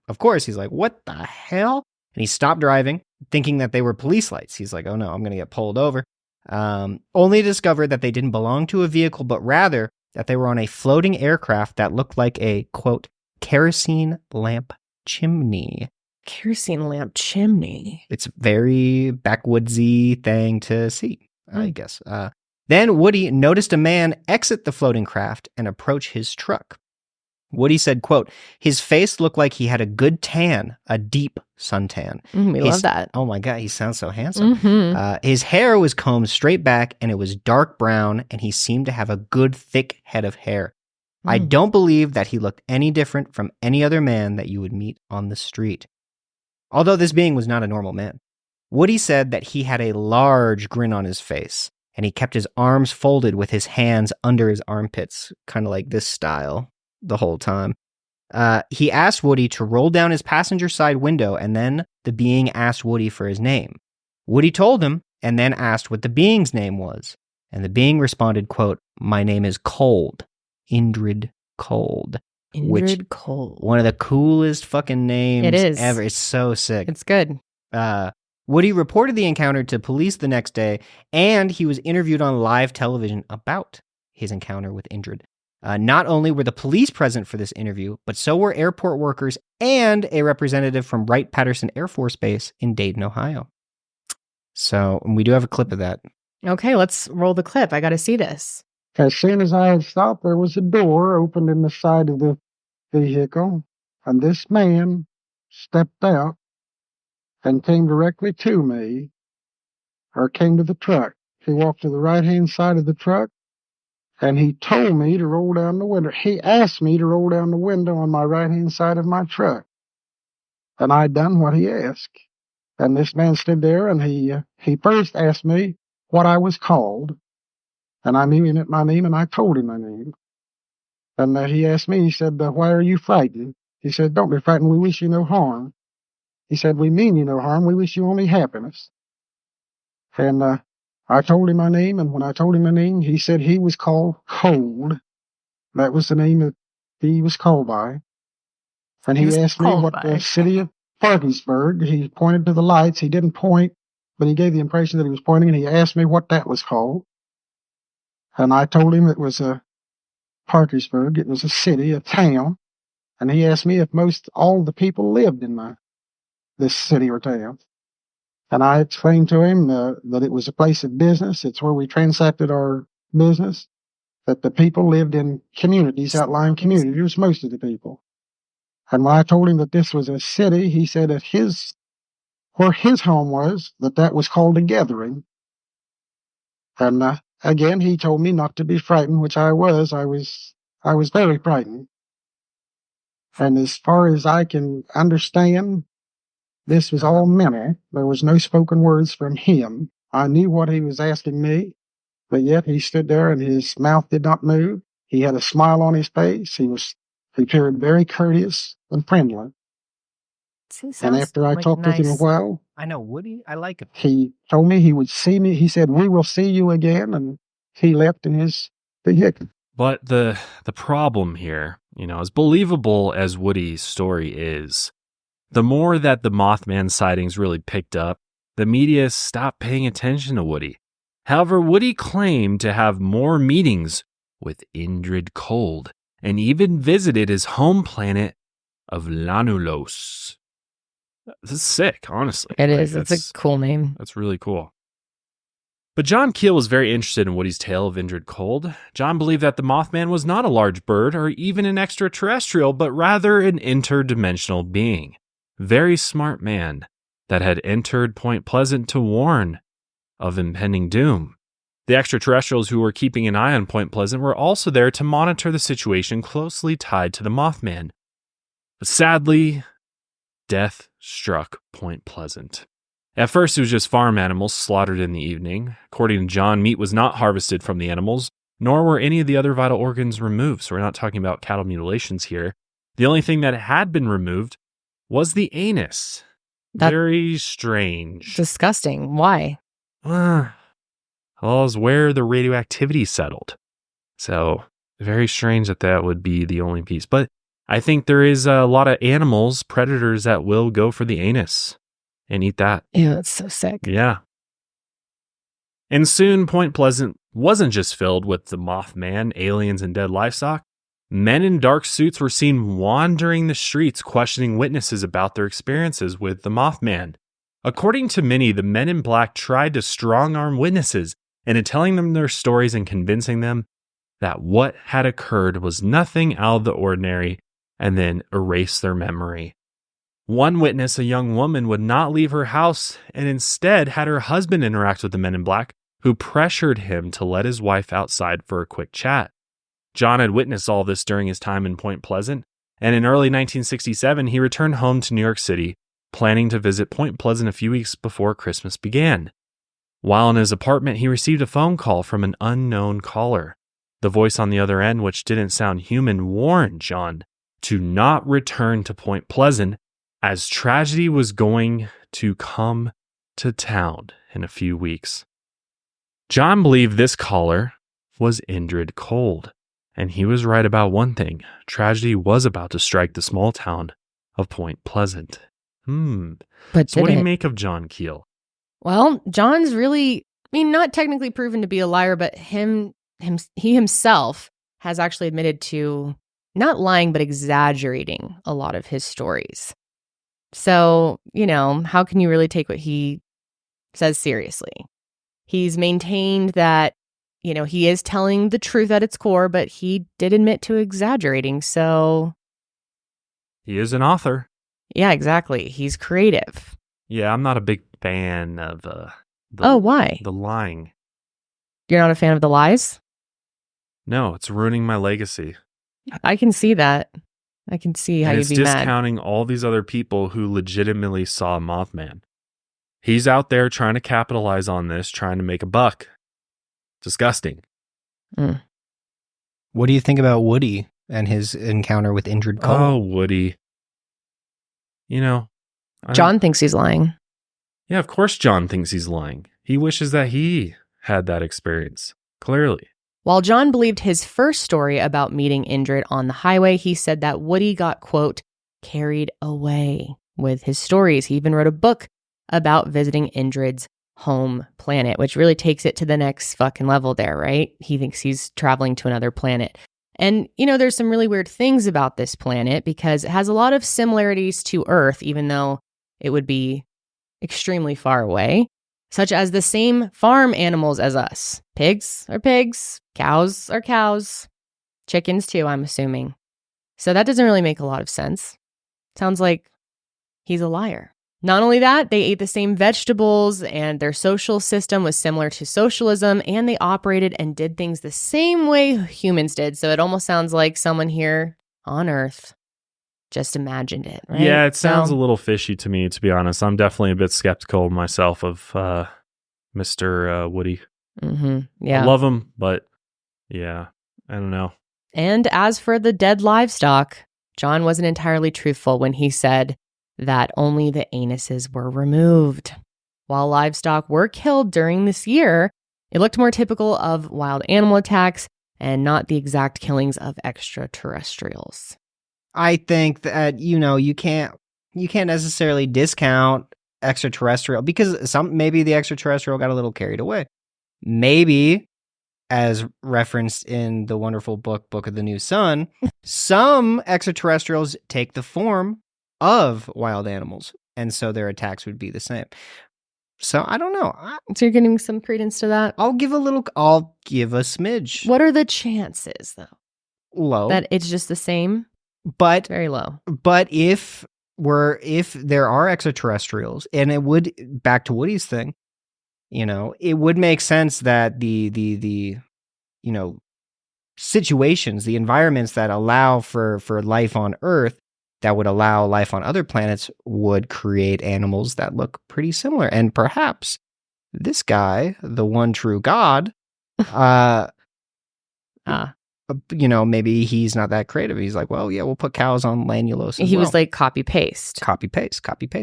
of course, he's like, what the hell? And he stopped driving, thinking that they were police lights. He's like, oh no, I'm going to get pulled over. Only to discover that they didn't belong to a vehicle, but rather that they were on a floating aircraft that looked like a, quote, kerosene lamp chimney. Kerosene lamp chimney. It's a very backwoodsy thing to see, I guess. Then Woody noticed a man exit the floating craft and approach his truck. Woody said, quote, his face looked like he had a good tan, a deep suntan. We love that. Oh my God, he sounds so handsome. His hair was combed straight back and it was dark brown and he seemed to have a good thick head of hair. I don't believe that he looked any different from any other man that you would meet on the street. Although this being was not a normal man. Woody said that he had a large grin on his face and he kept his arms folded with his hands under his armpits, kind of like this style. The whole time. He asked Woody to roll down his passenger side window, and then the being asked Woody for his name. Woody told him, and then asked what the being's name was. And the being responded, quote, my name is Cold. Indrid Cold. Indrid Cold. One of the coolest fucking names it is. ever. It's so sick. It's good. Woody reported the encounter to police the next day, and he was interviewed on live television about his encounter with Indrid. Not only were the police present for this interview, but so were airport workers and a representative from Wright-Patterson Air Force Base in Dayton, Ohio. So we do have a clip of that. Okay, let's roll the clip. I got to see this. As soon as I had stopped, there was a door opened in the side of the vehicle, and this man stepped out and came directly to me, or came to the truck. He walked to the right-hand side of the truck, and he told me to roll down the window. He asked me to roll down the window on my right-hand side of my truck. And I done what he asked. And this man stood there, and he first asked me what I was called. And I knew my name, and I told him my name. And he asked me, he said, why are you frightened? He said, don't be frightened, we wish you no harm. He said, we mean you no harm, we wish you only happiness. And I told him my name, and when I told him my name, he said he was called Cold. That was the name that he was called by. And he asked me what the city of Parkersburg, he pointed to the lights. He didn't point, but he gave the impression that he was pointing, and he asked me what that was called. And I told him it was Parkersburg. It was a city, a town. And he asked me if all the people lived in this city or town. And I explained to him that it was a place of business. It's where we transacted our business, that the people lived in communities, outlying communities, most of the people. And when I told him that this was a city, he said that where his home was, that was called a gathering. And again, he told me not to be frightened, which I was. I was very frightened. And as far as I can understand, this was all mental. There was no spoken words from him. I knew what he was asking me, but yet he stood there and his mouth did not move. He had a smile on his face. He appeared very courteous and friendly. And after I talked with him a while, I know Woody. I like him. He told me he would see me. He said, we will see you again. And he left in his vehicle. But the problem here, as believable as Woody's story is, the more that the Mothman sightings really picked up, the media stopped paying attention to Woody. However, Woody claimed to have more meetings with Indrid Cold and even visited his home planet of Lanulos. This is sick, honestly. It is. It's a cool name. That's really cool. But John Keel was very interested in Woody's tale of Indrid Cold. John believed that the Mothman was not a large bird or even an extraterrestrial, but rather an interdimensional being. Very smart man that had entered Point Pleasant to warn of impending doom. The extraterrestrials who were keeping an eye on Point Pleasant were also there to monitor the situation closely tied to the Mothman. But sadly, death struck Point Pleasant. At first, it was just farm animals slaughtered in the evening. According to John, meat was not harvested from the animals, nor were any of the other vital organs removed. So we're not talking about cattle mutilations here. The only thing that had been removed was the anus. Very strange. Disgusting. Why? Well, it's where the radioactivity settled. So very strange that would be the only piece. But I think there is a lot of animals, predators that will go for the anus and eat that. Ew, that's so sick. Yeah. And soon Point Pleasant wasn't just filled with the Mothman, aliens, and dead livestock. Men in dark suits were seen wandering the streets, questioning witnesses about their experiences with the Mothman. According to many, the men in black tried to strong-arm witnesses into telling them their stories and convincing them that what had occurred was nothing out of the ordinary, and then erase their memory. One witness, a young woman, would not leave her house and instead had her husband interact with the men in black, who pressured him to let his wife outside for a quick chat. John had witnessed all this during his time in Point Pleasant, and in early 1967, he returned home to New York City, planning to visit Point Pleasant a few weeks before Christmas began. While in his apartment, he received a phone call from an unknown caller. The voice on the other end, which didn't sound human, warned John to not return to Point Pleasant, as tragedy was going to come to town in a few weeks. John believed this caller was Indrid Cold. And he was right about one thing. Tragedy was about to strike the small town of Point Pleasant. But so what do you make of John Keel? Well, John's really, not technically proven to be a liar, but he himself has actually admitted to not lying, but exaggerating a lot of his stories. So, how can you really take what he says seriously? He's maintained that he is telling the truth at its core, but he did admit to exaggerating, so... He is an author. Yeah, exactly. He's creative. Yeah, I'm not a big fan of Why? the lying. You're not a fan of the lies? No, it's ruining my legacy. I can see that. I can see how And you'd it's be mad. discounting all these other people who legitimately saw Mothman. He's out there trying to capitalize on this, trying to make a buck. Disgusting. Mm. What do you think about Woody and his encounter with Indrid Cold? Oh, Woody. You know, John thinks he's lying. Yeah, of course John thinks he's lying. He wishes that he had that experience. Clearly. While John believed his first story about meeting Indrid on the highway, he said that Woody got, quote, carried away with his stories. He even wrote a book about visiting Indrid's home planet, which really takes it to the next fucking level there, right? He thinks he's traveling to another planet. And, you know, there's some really weird things about this planet because it has a lot of similarities to Earth, even though it would be extremely far away, such as the same farm animals as us. Pigs are pigs, cows are cows, chickens too, I'm assuming. So that doesn't really make a lot of sense. Sounds like he's a liar. Not only that, they ate the same vegetables and their social system was similar to socialism and they operated and did things the same way humans did. So it almost sounds like someone here on Earth just imagined it, right? Yeah, it sounds a little fishy to me, to be honest. I'm definitely a bit skeptical myself of Mr. Woody. Mm-hmm. Yeah. I love him, but yeah, I don't know. And as for the dead livestock, John wasn't entirely truthful when he said that only the anuses were removed. While livestock were killed during this year, it looked more typical of wild animal attacks and not the exact killings of extraterrestrials. I think that, you know, you can't necessarily discount extraterrestrial because maybe the extraterrestrial got a little carried away. Maybe, as referenced in the wonderful Book of the New Sun, some extraterrestrials take the form of wild animals, and so their attacks would be the same. So I don't know. So you're getting some credence to that? I'll give a smidge. What are the chances, though? Low. That it's just the same? But very low. But if there are extraterrestrials, and it would, back to Woody's thing, you know, it would make sense that the you know, situations, the environments that allow for life on Earth, that would allow life on other planets, would create animals that look pretty similar. And perhaps this guy, the one true God, you know, maybe he's not that creative. He's like, well, yeah, we'll put cows on Lanulos. He was like copy paste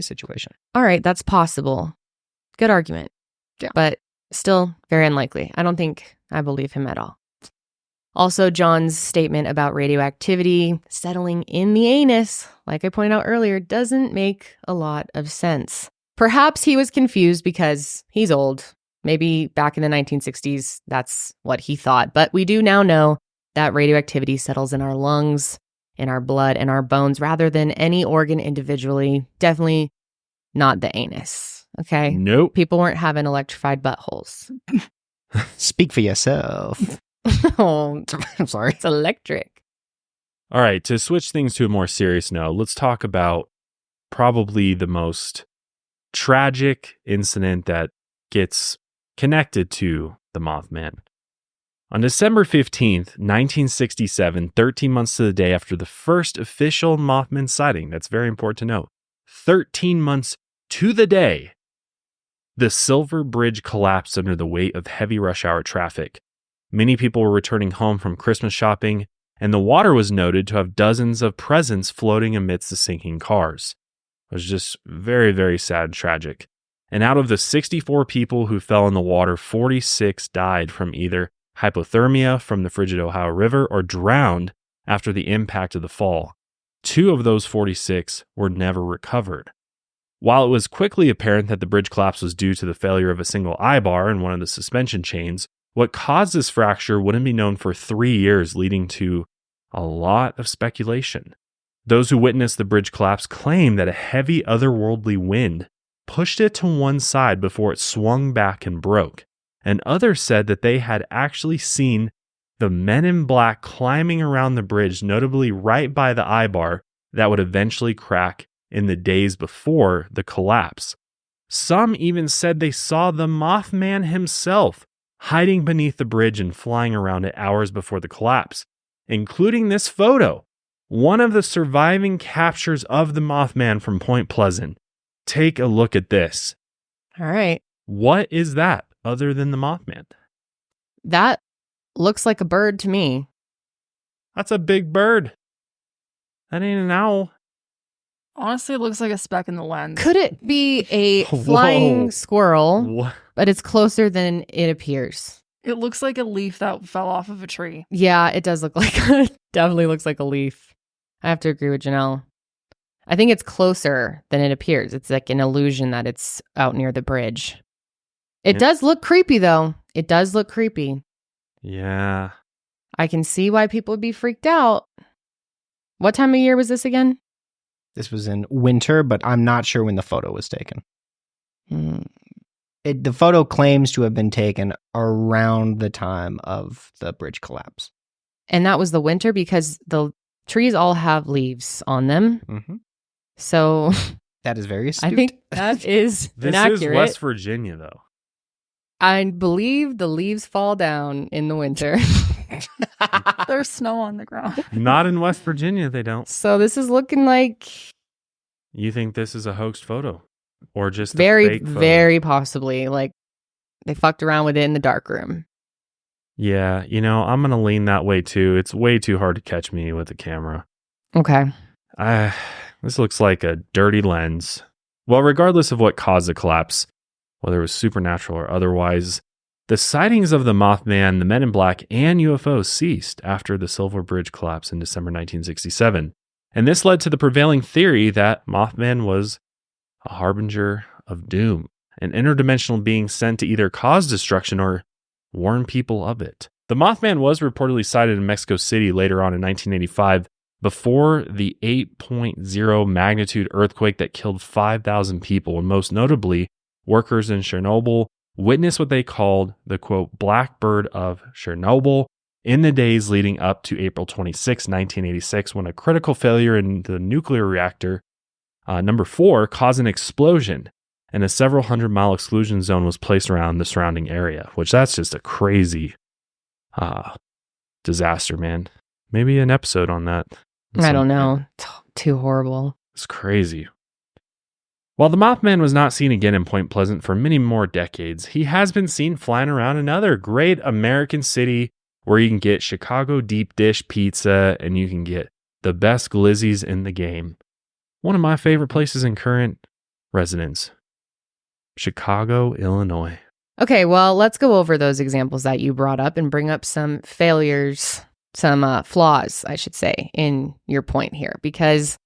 situation. All right, that's possible. Good argument. Yeah. But still very unlikely. I don't think I believe him at all. Also, John's statement about radioactivity settling in the anus, like I pointed out earlier, doesn't make a lot of sense. Perhaps he was confused because he's old. Maybe back in the 1960s, that's what he thought. But we do now know that radioactivity settles in our lungs, in our blood, and our bones rather than any organ individually. Definitely not the anus. Okay? Nope. People weren't having electrified buttholes. Speak for yourself. Oh, I'm sorry. It's electric. All right, to switch things to a more serious note, let's talk about probably the most tragic incident that gets connected to the Mothman. On December 15th, 1967, 13 months to the day after the first official Mothman sighting, that's very important to note, 13 months to the day, the Silver Bridge collapsed under the weight of heavy rush hour traffic. Many people were returning home from Christmas shopping, and the water was noted to have dozens of presents floating amidst the sinking cars. It was just very, very sad and tragic. And out of the 64 people who fell in the water, 46 died from either hypothermia from the frigid Ohio River or drowned after the impact of the fall. 2 of those 46 were never recovered. While it was quickly apparent that the bridge collapse was due to the failure of a single eye-bar in one of the suspension chains, what caused this fracture wouldn't be known for 3 years, leading to a lot of speculation. Those who witnessed the bridge collapse claim that a heavy otherworldly wind pushed it to one side before it swung back and broke, and others said that they had actually seen the men in black climbing around the bridge, notably right by the eye bar that would eventually crack in the days before the collapse. Some even said they saw the Mothman himself hiding beneath the bridge and flying around it hours before the collapse, including this photo, one of the surviving captures of the Mothman from Point Pleasant. Take a look at this. All right. What is that other than the Mothman? That looks like a bird to me. That's a big bird. That ain't an owl. Honestly, it looks like a speck in the lens. Could it be a flying squirrel, What? but it's closer than it appears? It looks like a leaf that fell off of a tree. Yeah, it does look like, it definitely looks like a leaf. I have to agree with Janelle. I think it's closer than it appears. It's like an illusion that it's out near the bridge. It does look creepy, though. It does look creepy. Yeah. I can see why people would be freaked out. What time of year was this again? This was in winter, but I'm not sure when the photo was taken. The photo claims to have been taken around the time of the bridge collapse. And that was the winter because the trees all have leaves on them. Mm-hmm. So That is very astute. I think that is This inaccurate. is West Virginia, though. I believe the leaves fall down in the winter. There's snow on the ground. Not in West Virginia, they don't. So this is looking like You think this is a hoaxed photo? Or just a very, fake photo? very possibly like they fucked around with it in the dark room. Yeah, I'm going to lean that way too. It's way too hard to catch me with a camera. Okay. This looks like a dirty lens. Well, regardless of what caused the collapse, whether it was supernatural or otherwise, the sightings of the Mothman, the Men in Black, and UFOs ceased after the Silver Bridge collapse in December 1967. And this led to the prevailing theory that Mothman was a harbinger of doom, an interdimensional being sent to either cause destruction or warn people of it. The Mothman was reportedly sighted in Mexico City later on in 1985 before the 8.0 magnitude earthquake that killed 5,000 people, and most notably, workers in Chernobyl witnessed what they called the, quote, Blackbird of Chernobyl in the days leading up to April 26, 1986, when a critical failure in the nuclear reactor, number 4, caused an explosion, and a several 100-mile exclusion zone was placed around the surrounding area, which that's just a crazy disaster, man. Maybe an episode on that. I don't know. It's too horrible. It's crazy. While the Mothman was not seen again in Point Pleasant for many more decades, he has been seen flying around another great American city where you can get Chicago deep dish pizza and you can get the best glizzies in the game. One of my favorite places in current residence, Chicago, Illinois. Okay, well, let's go over those examples that you brought up and bring up some failures, some flaws, I should say, in your point here, because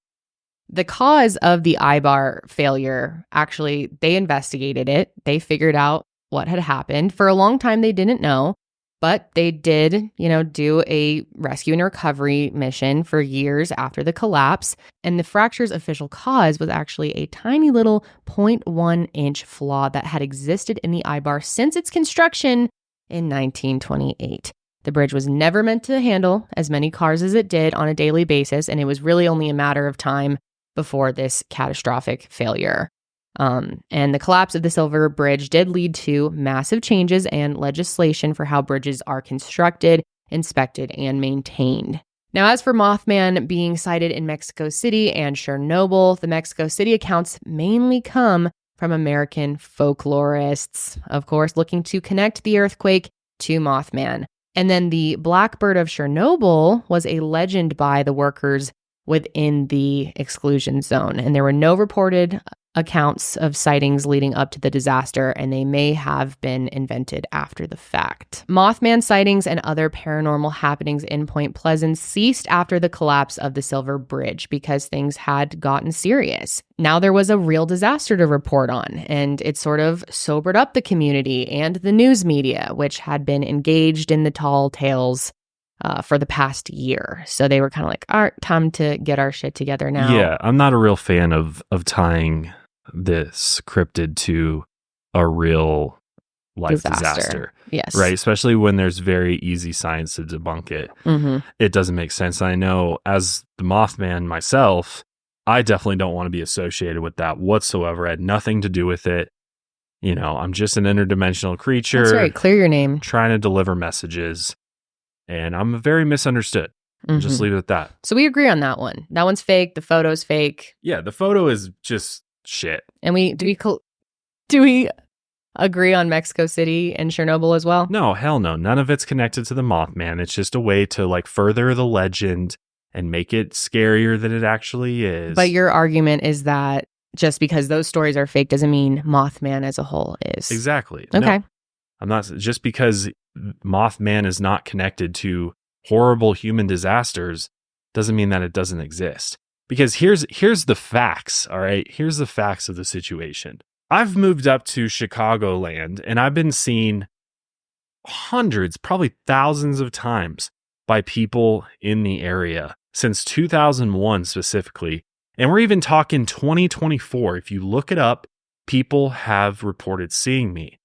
the cause of the I-bar failure, actually, they investigated it. They figured out what had happened. For a long time, they didn't know, but they did, do a rescue and recovery mission for years after the collapse. And the fracture's official cause was actually a tiny little 0.1-inch flaw that had existed in the I-bar since its construction in 1928. The bridge was never meant to handle as many cars as it did on a daily basis, and it was really only a matter of time before this catastrophic failure. And the collapse of the Silver Bridge did lead to massive changes and legislation for how bridges are constructed, inspected, and maintained. Now, as for Mothman being sighted in Mexico City and Chernobyl, the Mexico City accounts mainly come from American folklorists, of course, looking to connect the earthquake to Mothman. And then the Blackbird of Chernobyl was a legend by the workers within the exclusion zone. And there were no reported accounts of sightings leading up to the disaster, and they may have been invented after the fact. Mothman sightings and other paranormal happenings in Point Pleasant ceased after the collapse of the Silver Bridge because things had gotten serious. Now there was a real disaster to report on, and it sort of sobered up the community and the news media, which had been engaged in the tall tales for the past year. So they were kind of like, all right, time to get our shit together now. Yeah, I'm not a real fan of tying this cryptid to a real life disaster. Yes. Right? Especially when there's very easy science to debunk it. Mm-hmm. It doesn't make sense. I know as the Mothman myself, I definitely don't want to be associated with that whatsoever. I had nothing to do with it. You know, I'm just an interdimensional creature. That's right. Clear your name. Trying to deliver messages. And I'm very misunderstood. Just leave it at that. So we agree on that one. That one's fake. The photo's fake. Yeah, the photo is just shit. And do we agree on Mexico City and Chernobyl as well? No, hell no. None of it's connected to the Mothman. It's just a way to like further the legend and make it scarier than it actually is. But your argument is that just because those stories are fake doesn't mean Mothman as a whole is. Exactly. Okay. No, I'm not, just because Mothman is not connected to horrible human disasters doesn't mean that it doesn't exist. Because here's the facts, all right? Here's the facts of the situation. I've moved up to Chicagoland and I've been seen hundreds, probably thousands of times by people in the area since 2001 specifically. And we're even talking 2024. If you look it up, people have reported seeing me.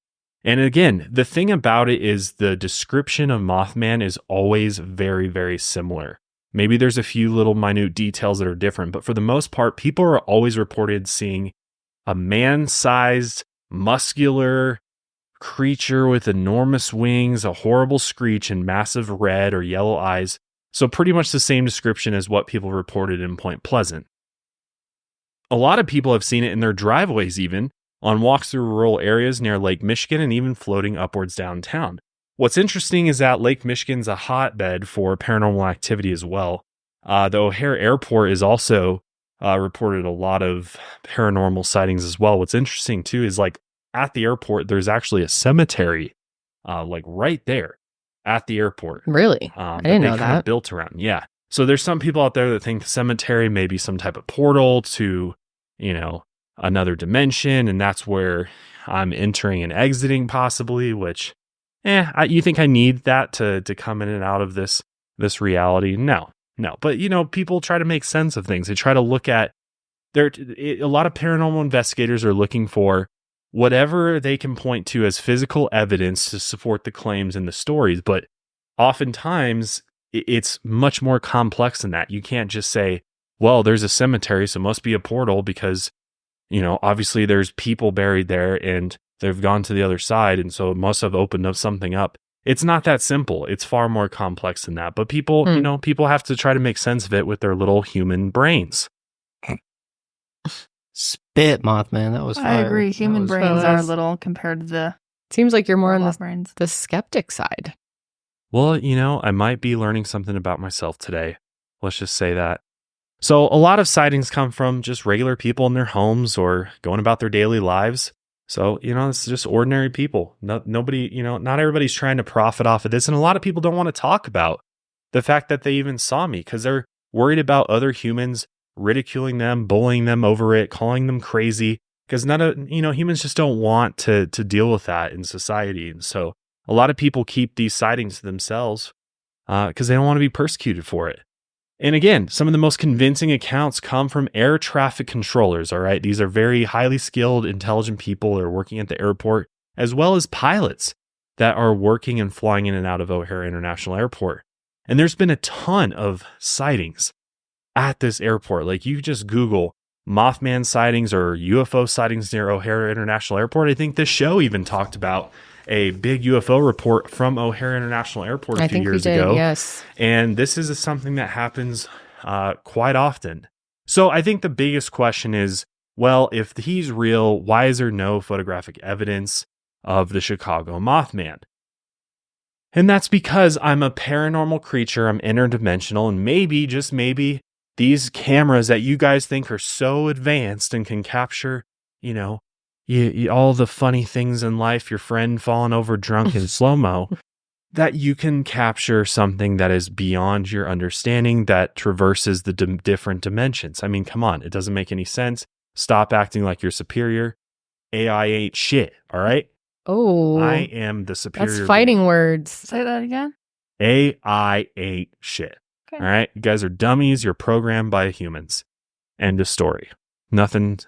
And again, the thing about it is the description of Mothman is always very, very similar. Maybe there's a few little minute details that are different, but for the most part, people are always reported seeing a man-sized, muscular creature with enormous wings, a horrible screech, and massive red or yellow eyes. So pretty much the same description as what people reported in Point Pleasant. A lot of people have seen it in their driveways even, on walks through rural areas near Lake Michigan and even floating upwards downtown. What's interesting is that Lake Michigan's a hotbed for paranormal activity as well. The O'Hare Airport is also reported a lot of paranormal sightings as well. What's interesting too is like at the airport, there's actually a cemetery like right there at the airport. Really? I didn't know that. Built around. Yeah. So there's some people out there that think the cemetery may be some type of portal to, you know, another dimension. And that's where I'm entering and exiting possibly, which, you think I need that to come in and out of this reality? No. But, you know, people try to make sense of things. They try to look at a lot of paranormal investigators are looking for whatever they can point to as physical evidence to support the claims in the stories. But oftentimes it's much more complex than that. You can't just say, well, there's a cemetery, so it must be a portal because, you know, obviously there's people buried there and they've gone to the other side. And so it must have opened up something up. It's not that simple. It's far more complex than that. But people, you know, people have to try to make sense of it with their little human brains. Spit, Mothman. That was fire. I agree. Human brains are little compared to the... Seems like you're more on brains. the skeptic side. Well, you know, I might be learning something about myself today. Let's just say that. So a lot of sightings come from just regular people in their homes or going about their daily lives. So, you know, it's just ordinary people. Nobody, you know, not everybody's trying to profit off of this. And a lot of people don't want to talk about the fact that they even saw me because they're worried about other humans ridiculing them, bullying them over it, calling them crazy. Because humans just don't want to deal with that in society. And so a lot of people keep these sightings to themselves because they don't want to be persecuted for it. And again, some of the most convincing accounts come from air traffic controllers, all right? These are very highly skilled, intelligent people that are working at the airport, as well as pilots that are working and flying in and out of O'Hare International Airport. And there's been a ton of sightings at this airport. Like you just Google Mothman sightings or UFO sightings near O'Hare International Airport. I think this show even talked about a big UFO report from O'Hare International Airport a few years ago. Yes. And this is something that happens quite often. So I think the biggest question is, well, if he's real, why is there no photographic evidence of the Chicago Mothman? And that's because I'm a paranormal creature. I'm interdimensional. And maybe, just maybe, these cameras that you guys think are so advanced and can capture, you know, all the funny things in life, your friend falling over drunk in slow-mo, that you can capture something that is beyond your understanding that traverses the different dimensions. I mean, come on, it doesn't make any sense. Stop acting like you're superior. AI ain't shit, all right? Oh. I am the superior. That's fighting words. Say that again? AI ain't shit. Okay. All right? You guys are dummies. You're programmed by humans. End of story. Nothing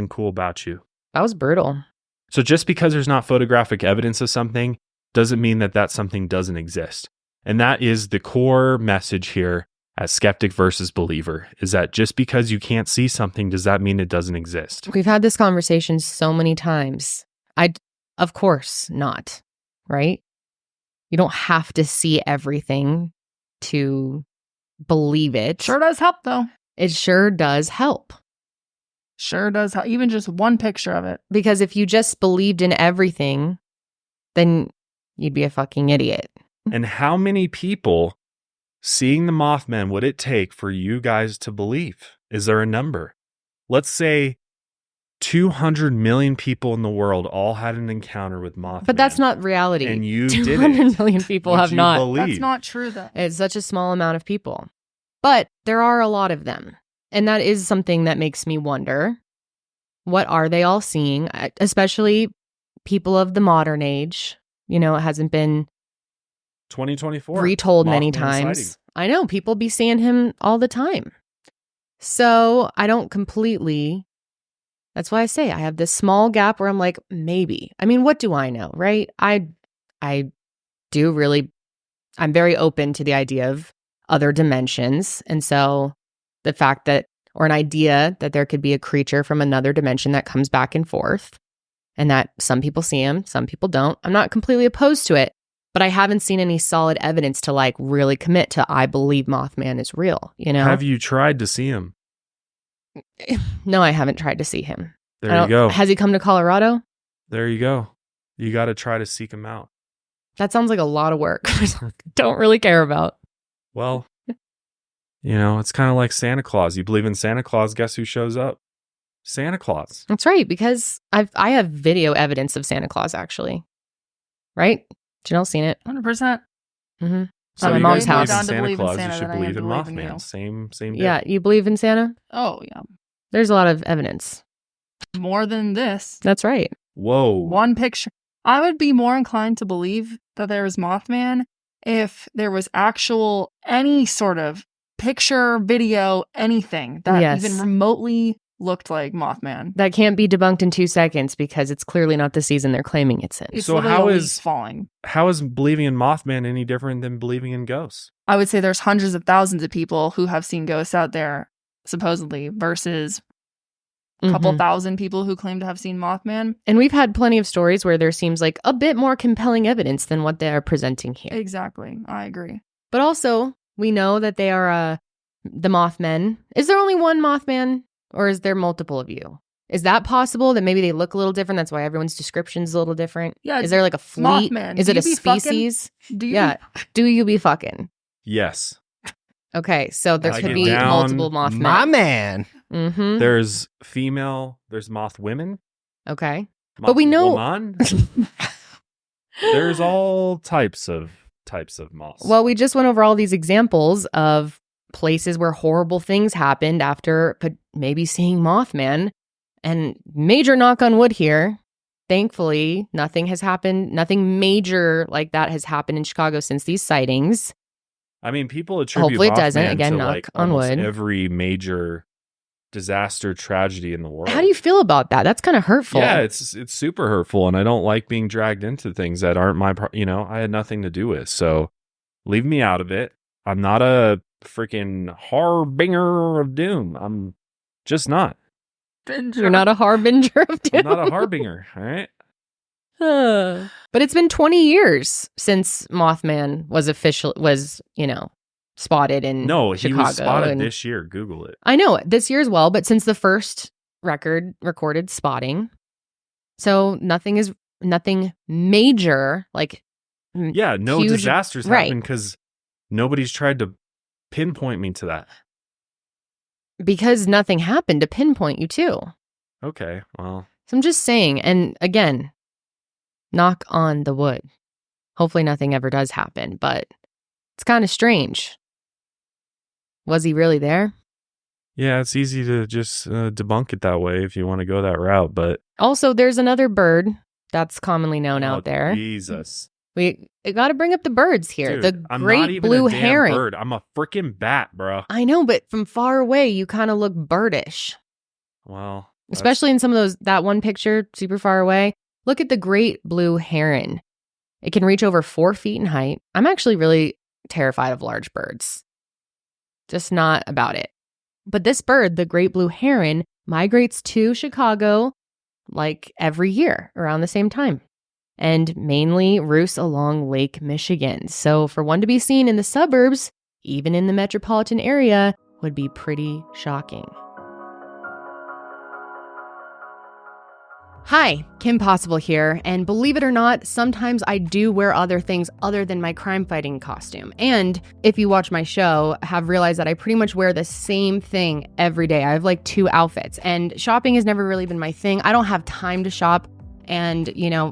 cool about you. That was brutal. So just because there's not photographic evidence of something doesn't mean that something doesn't exist. And that is the core message here at Skeptic versus Believer is that just because you can't see something, does that mean it doesn't exist? We've had this conversation so many times. Of course not, right? You don't have to see everything to believe it. Sure does help, though. It sure does help. Sure does help. Even just one picture of it. Because if you just believed in everything, then you'd be a fucking idiot. And how many people seeing the Mothman would it take for you guys to believe? Is there a number? Let's say 200 million people in the world all had an encounter with Mothman. But that's not reality. And you 200 million people have not. Believe? That's not true, though. It's such a small amount of people. But there are a lot of them. And that is something that makes me wonder, what are they all seeing? Especially people of the modern age. You know, it hasn't been 2024 retold many Mothman times. sighting. I know, people be seeing him all the time. So I don't completely, that's why I say I have this small gap where I'm like, maybe. I mean, what do I know, right? I do really, I'm very open to the idea of other dimensions. And so the fact that, or an idea that there could be a creature from another dimension that comes back and forth, and that some people see him, some people don't. I'm not completely opposed to it, but I haven't seen any solid evidence to like really commit to, I believe Mothman is real, you know? Have you tried to see him? No, I haven't tried to see him. There you go. Has he come to Colorado? There you go. You got to try to seek him out. That sounds like a lot of work. Don't really care about. Well, you know, it's kind of like Santa Claus. You believe in Santa Claus, guess who shows up? Santa Claus. That's right, because I have video evidence of Santa Claus, actually. Right? Janelle's seen it. 100%. Mm-hmm. So At my you mom's guys house. believe in Santa Claus, Santa you should than I believe am in believe in Mothman. you. Same Yeah, bit. you believe in Santa? Oh, yeah. There's a lot of evidence. More than this. That's right. Whoa. One picture. I would be more inclined to believe that there was Mothman if there was actual, any sort of picture, video, anything that Yes. even remotely looked like Mothman. That can't be debunked in 2 seconds because it's clearly not the season they're claiming it's in. It's So literally how a leaf is- falling? How is believing in Mothman any different than believing in ghosts? I would say there's hundreds of thousands of people who have seen ghosts out there, supposedly, versus a couple Mhm. thousand people who claim to have seen Mothman. And we've had plenty of stories where there seems like a bit more compelling evidence than what they are presenting here. Exactly. I agree. But also, we know that they are the Mothmen. Is there only one Mothman, or is there multiple of you? Is that possible, that maybe they look a little different? That's why everyone's description is a little different? Yeah. Is there like a fleet? Mothman. Is Do it a you be fucking? species? Do you? Yeah. Do you be fucking? Yes. Okay, so there I could get be down. multiple Mothmen. My man. Mm-hmm. There's female, there's moth women. Okay. Moth But we know- woman. There's all types of moths. Well, we just went over all these examples of places where horrible things happened after maybe seeing Mothman. And major knock on wood here. Thankfully, nothing has happened. Nothing major like that has happened in Chicago since these sightings. I mean, people attribute Hopefully it doesn't. Mothman Again, to knock like on almost wood. every major disaster tragedy in the world. How do you feel about that? That's kind of hurtful. Yeah, it's super hurtful, and I don't like being dragged into things that aren't my, I had nothing to do with. So leave me out of it. I'm not a freaking harbinger of doom. I'm just not. You're not a harbinger of doom. I'm not a harbinger. All right. But it's been 20 years since Mothman was spotted in No, he Chicago. was spotted and- this year. Google it. I know this year as well, but since the first recorded spotting, so nothing major like Yeah, no huge- disasters right. happen because nobody's tried to pinpoint me to that. because nothing happened to pinpoint you to. Okay, well, So I'm just saying, and again, knock on the wood. Hopefully nothing ever does happen, but it's kind of strange. Was he really there? yeah, it's easy to just debunk it that way if you want to go that route. But Also, there's another bird that's commonly known out there. Jesus, We got to bring up the birds here. dude, the I'm great not even blue a damn heron. bird. I'm a freaking bat, bro. I know, but from far away, you kind of look birdish, Well, that's- especially in some of that one picture super far away. Look at the great blue heron. It can reach over 4 feet in height. I'm actually really terrified of large birds. Just not about it. But this bird, the great blue heron, migrates to Chicago like every year around the same time and mainly roosts along Lake Michigan. So for one to be seen in the suburbs, even in the metropolitan area, would be pretty shocking. Hi, Kim Possible here, and believe it or not, sometimes I do wear other things other than my crime fighting costume. And if you watch my show, have realized that I pretty much wear the same thing every day. I have like 2 outfits, and shopping has never really been my thing. I don't have time to shop, and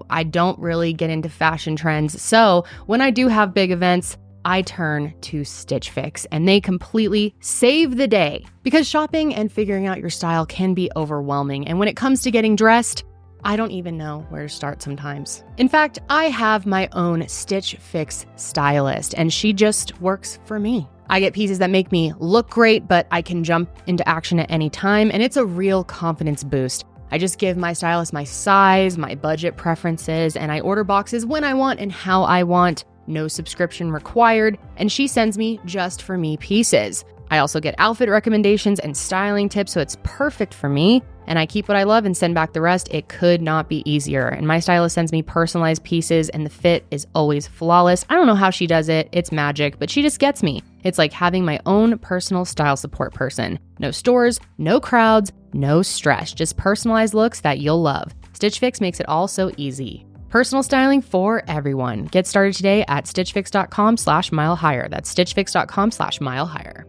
I don't really get into fashion trends. So when I do have big events, I turn to Stitch Fix, and they completely save the day. Because shopping and figuring out your style can be overwhelming, and when it comes to getting dressed, I don't even know where to start sometimes. In fact, I have my own Stitch Fix stylist, and she just works for me. I get pieces that make me look great, but I can jump into action at any time, and it's a real confidence boost. I just give my stylist my size, my budget preferences, and I order boxes when I want and how I want. No subscription required, and she sends me just for me pieces. I also get outfit recommendations and styling tips, so it's perfect for me. And I keep what I love and send back the rest. It could not be easier. And my stylist sends me personalized pieces, and the fit is always flawless. I don't know how she does it. It's magic, but she just gets me. It's like having my own personal style support person. No stores, no crowds, no stress. Just personalized looks that you'll love. Stitch Fix makes it all so easy. Personal styling for everyone. Get started today at stitchfix.com/milehigher. That's stitchfix.com/milehigher.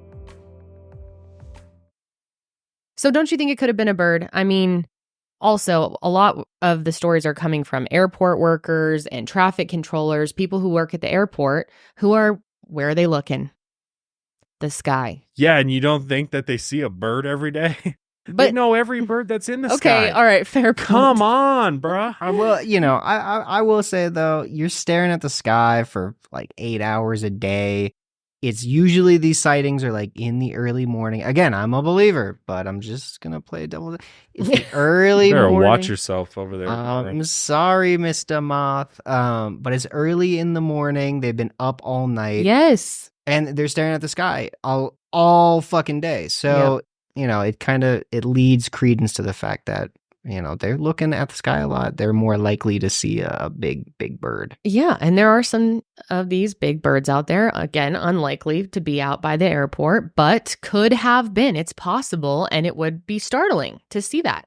So don't you think it could have been a bird? I mean, also, a lot of the stories are coming from airport workers and traffic controllers, people who work at the airport, where are they looking? The sky. Yeah, and you don't think that they see a bird every day? But they know every bird that's in the sky. Okay, all right, fair point. Come on, bruh. I will say, though, you're staring at the sky for like 8 hours a day. It's usually these sightings are like in the early morning. Again, I'm a believer, but I'm just going to play devil. It's the early you better morning. watch yourself over there. I'm sorry, Mr. Moth. But it's early in the morning. They've been up all night. Yes. And they're staring at the sky all fucking day. So, it leads credence to the fact that, they're looking at the sky a lot. They're more likely to see a big bird. Yeah, and there are some of these big birds out there, again, unlikely to be out by the airport, but could have been. It's possible, and it would be startling to see that.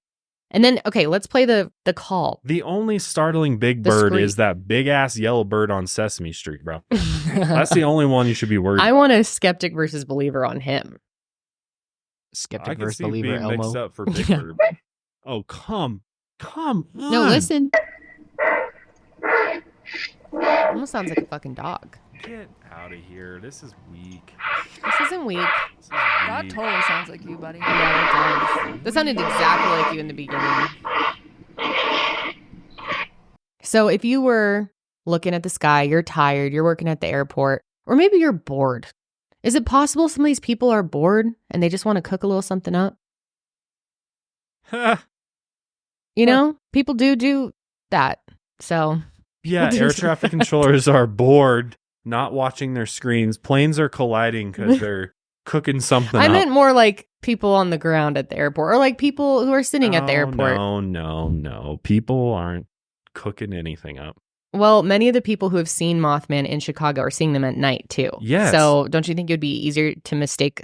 And then, okay, let's play the call. The only startling big bird is that big-ass yellow bird on Sesame Street, bro. That's the only one you should be worried about. I want a skeptic versus believer on him. Skeptic versus believer, being Elmo. mixed up for big bird. Oh, come on. No, listen. Almost sounds like a fucking dog. Get out of here. This is weak. This isn't weak. That totally sounds like you, buddy. Yeah, it does. That sounded exactly like you in the beginning. So if you were looking at the sky, you're tired, you're working at the airport, or maybe you're bored. Is it possible some of these people are bored and they just want to cook a little something up? People do that. So yeah, air traffic controllers are bored, not watching their screens. Planes are colliding because they're cooking something I up. meant more like people on the ground at the airport, or like people who are sitting at the airport. No. People aren't cooking anything up. Well, many of the people who have seen Mothman in Chicago are seeing them at night too. Yes. So don't you think it would be easier to mistake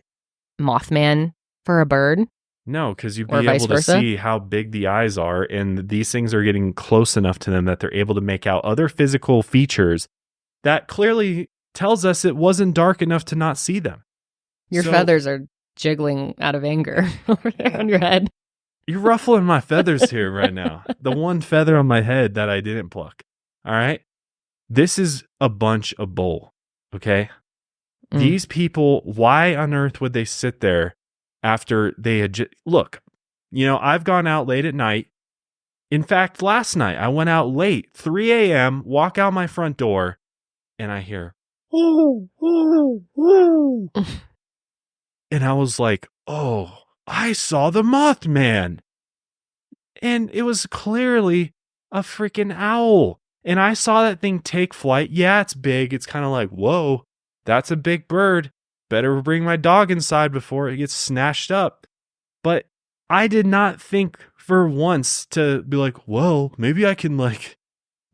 Mothman for a bird? No, because you'd Or be vice able to versa? see how big the eyes are, and these things are getting close enough to them that they're able to make out other physical features that clearly tells us it wasn't dark enough to not see them. Your feathers are jiggling out of anger over there on your head. You're ruffling my feathers here right now. The one feather on my head that I didn't pluck. All right? This is a bunch of bull, okay? These people, why on earth would they sit there after they had look, I've gone out late at night. In fact, last night I went out late, 3 a.m., walk out my front door, and I hear, oh. And I was like, oh, I saw the Mothman. And it was clearly a freaking owl. And I saw that thing take flight. Yeah, it's big. It's kind of like, whoa, that's a big bird. better bring my dog inside before it gets snatched up. But I did not think for once to be like, well, maybe I can like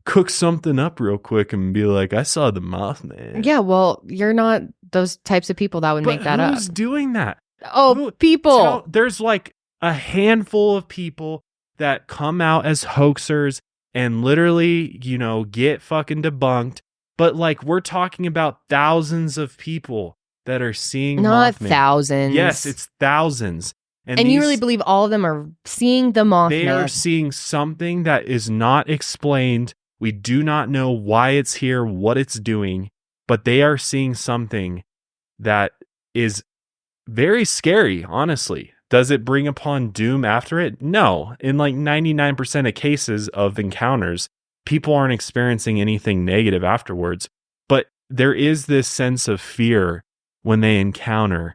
cook something up real quick and be like, I saw the Mothman. Yeah, well, you're not those types of people that would make that up. Who's doing that? Oh, people. There's like a handful of people that come out as hoaxers and literally, you know, get fucking debunked. But like, we're talking about thousands of people that are seeing Not Mothman. thousands. Yes, it's thousands. And you really believe all of them are seeing the Mothman? They are seeing something that is not explained. We do not know why it's here, what it's doing, but they are seeing something that is very scary, honestly. Does it bring upon doom after it? No. In like 99% of cases of encounters, people aren't experiencing anything negative afterwards. But there is this sense of fear when they encounter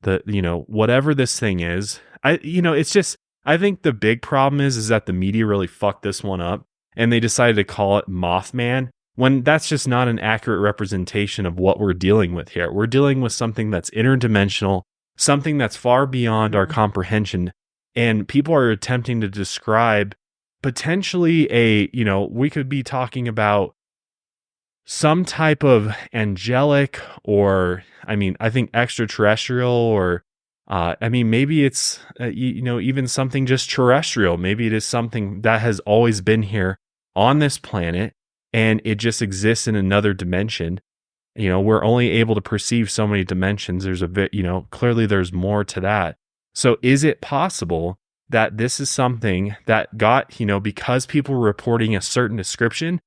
whatever this thing is. I think the big problem is that the media really fucked this one up and they decided to call it Mothman when that's just not an accurate representation of what we're dealing with here. We're dealing with something that's interdimensional, something that's far beyond our comprehension. And people are attempting to describe potentially we could be talking about some type of angelic or, I think extraterrestrial or, maybe it's, even something just terrestrial. Maybe it is something that has always been here on this planet and it just exists in another dimension. We're only able to perceive so many dimensions. There's clearly there's more to that. So is it possible that this is something that got, because people were reporting a certain description,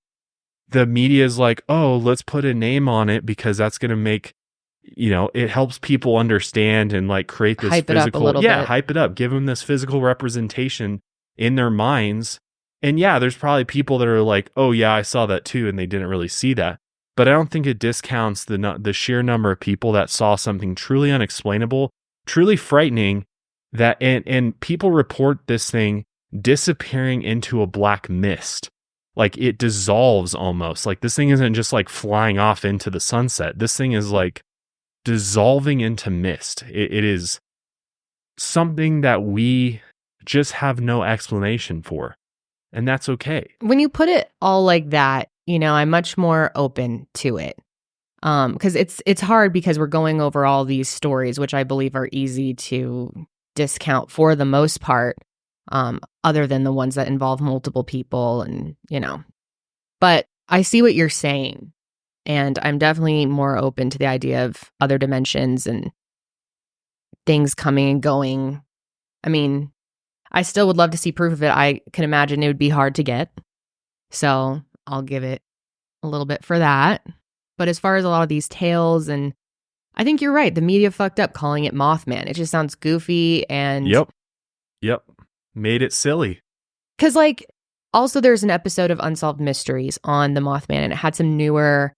the media is like, oh, let's put a name on it because that's going to make, it helps people understand and like create this hype physical, it up a little bit. Hype it up, give them this physical representation in their minds. And yeah, there's probably people that are like, oh yeah, I saw that too. And they didn't really see that. But I don't think it discounts the sheer number of people that saw something truly unexplainable, truly frightening, that and people report this thing disappearing into a black mist. Like it dissolves almost. Like this thing isn't just like flying off into the sunset. This thing is like dissolving into mist. It is something that we just have no explanation for. And that's okay. When you put it all like that, I'm much more open to it. Because it's hard because we're going over all these stories, which I believe are easy to discount for the most part, other than the ones that involve multiple people and, But I see what you're saying. And I'm definitely more open to the idea of other dimensions and things coming and going. I still would love to see proof of it. I can imagine it would be hard to get. So I'll give it a little bit for that. But as far as a lot of these tales, and I think you're right. The media fucked up calling it Mothman. It just sounds goofy and... Yep. Made it silly. Because also there's an episode of Unsolved Mysteries on the Mothman and it had some newer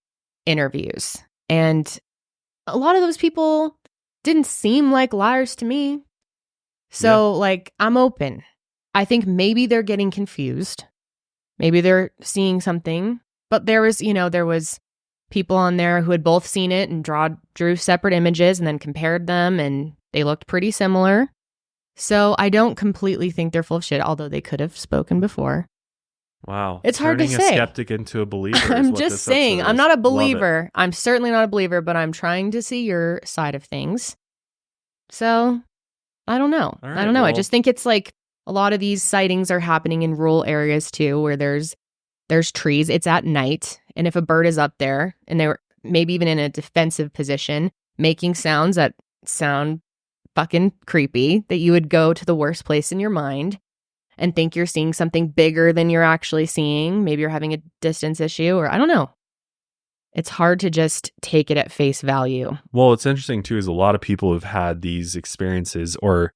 interviews. And a lot of those people didn't seem like liars to me. So I'm open. I think maybe they're getting confused. Maybe they're seeing something. But there was people on there who had both seen it and drew separate images and then compared them and they looked pretty similar. So I don't completely think they're full of shit, although they could have spoken before. Wow. It's hard to say. Turning a skeptic into a believer. I'm just saying, I'm not a believer. I'm certainly not a believer, but I'm trying to see your side of things. So I don't know. Right, I don't know. I just think it's like a lot of these sightings are happening in rural areas too, where there's trees. It's at night. And if a bird is up there and they're maybe even in a defensive position, making sounds that sound fucking creepy, that you would go to the worst place in your mind and think you're seeing something bigger than you're actually seeing. Maybe you're having a distance issue or I don't know. It's hard to just take it at face value. Well, what's interesting too is a lot of people have had these experiences or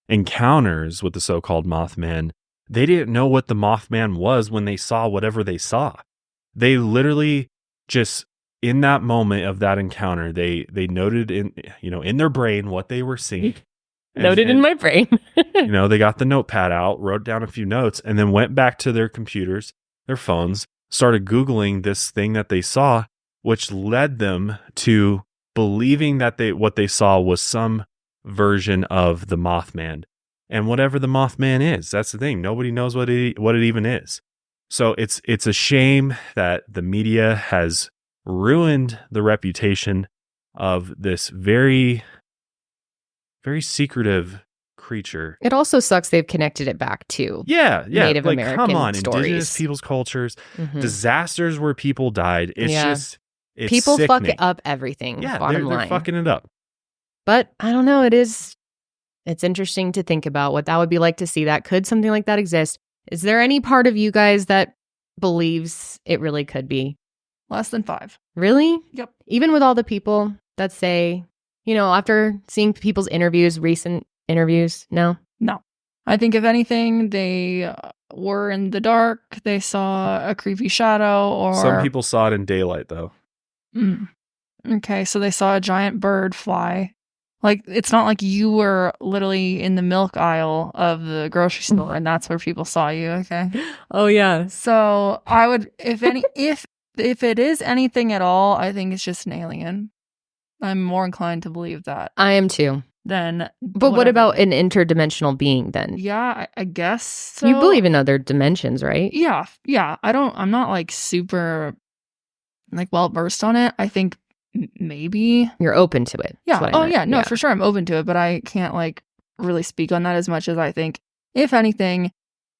encounters with the so-called Mothman. They didn't know what the Mothman was when they saw whatever they saw. They literally just in that moment of that encounter, they noted in their brain what they were seeing. Noted in my brain. They got the notepad out, wrote down a few notes, and then went back to their computers, their phones, started Googling this thing that they saw, which led them to believing that what they saw was some version of the Mothman. And whatever the Mothman is, that's the thing. Nobody knows what it even is. So it's a shame that the media has ruined the reputation of this very, very secretive creature. It also sucks they've connected it back to Native American come on, stories. Indigenous people's cultures, Mhm. disasters where people died. It's people sickening. fuck up everything. Yeah, bottom they're line. fucking it up. But I don't know. It's interesting to think about what that would be like to see that. Could something like that exist? Is there any part of you guys that believes it really could be? Less than 5. Really? Yep. Even with all the people that say, after seeing people's recent interviews, no? No. I think if anything, they were in the dark. They saw a creepy shadow or... Some people saw it in daylight, though. Okay, so they saw a giant bird fly. Like, it's not like you were literally in the milk aisle of the grocery store and that's where people saw you, okay? Oh, yeah. So I would, if it is anything at all, I think it's just an alien. I'm more inclined to believe that. I am too. Then, But what about an interdimensional being then? Yeah, I guess so. You believe in other dimensions, right? Yeah. I'm not like super like well versed on it. I think maybe You're open to it. Yeah. That's what I meant. No, for sure I'm open to it, but I can't like really speak on that as much as I think if anything,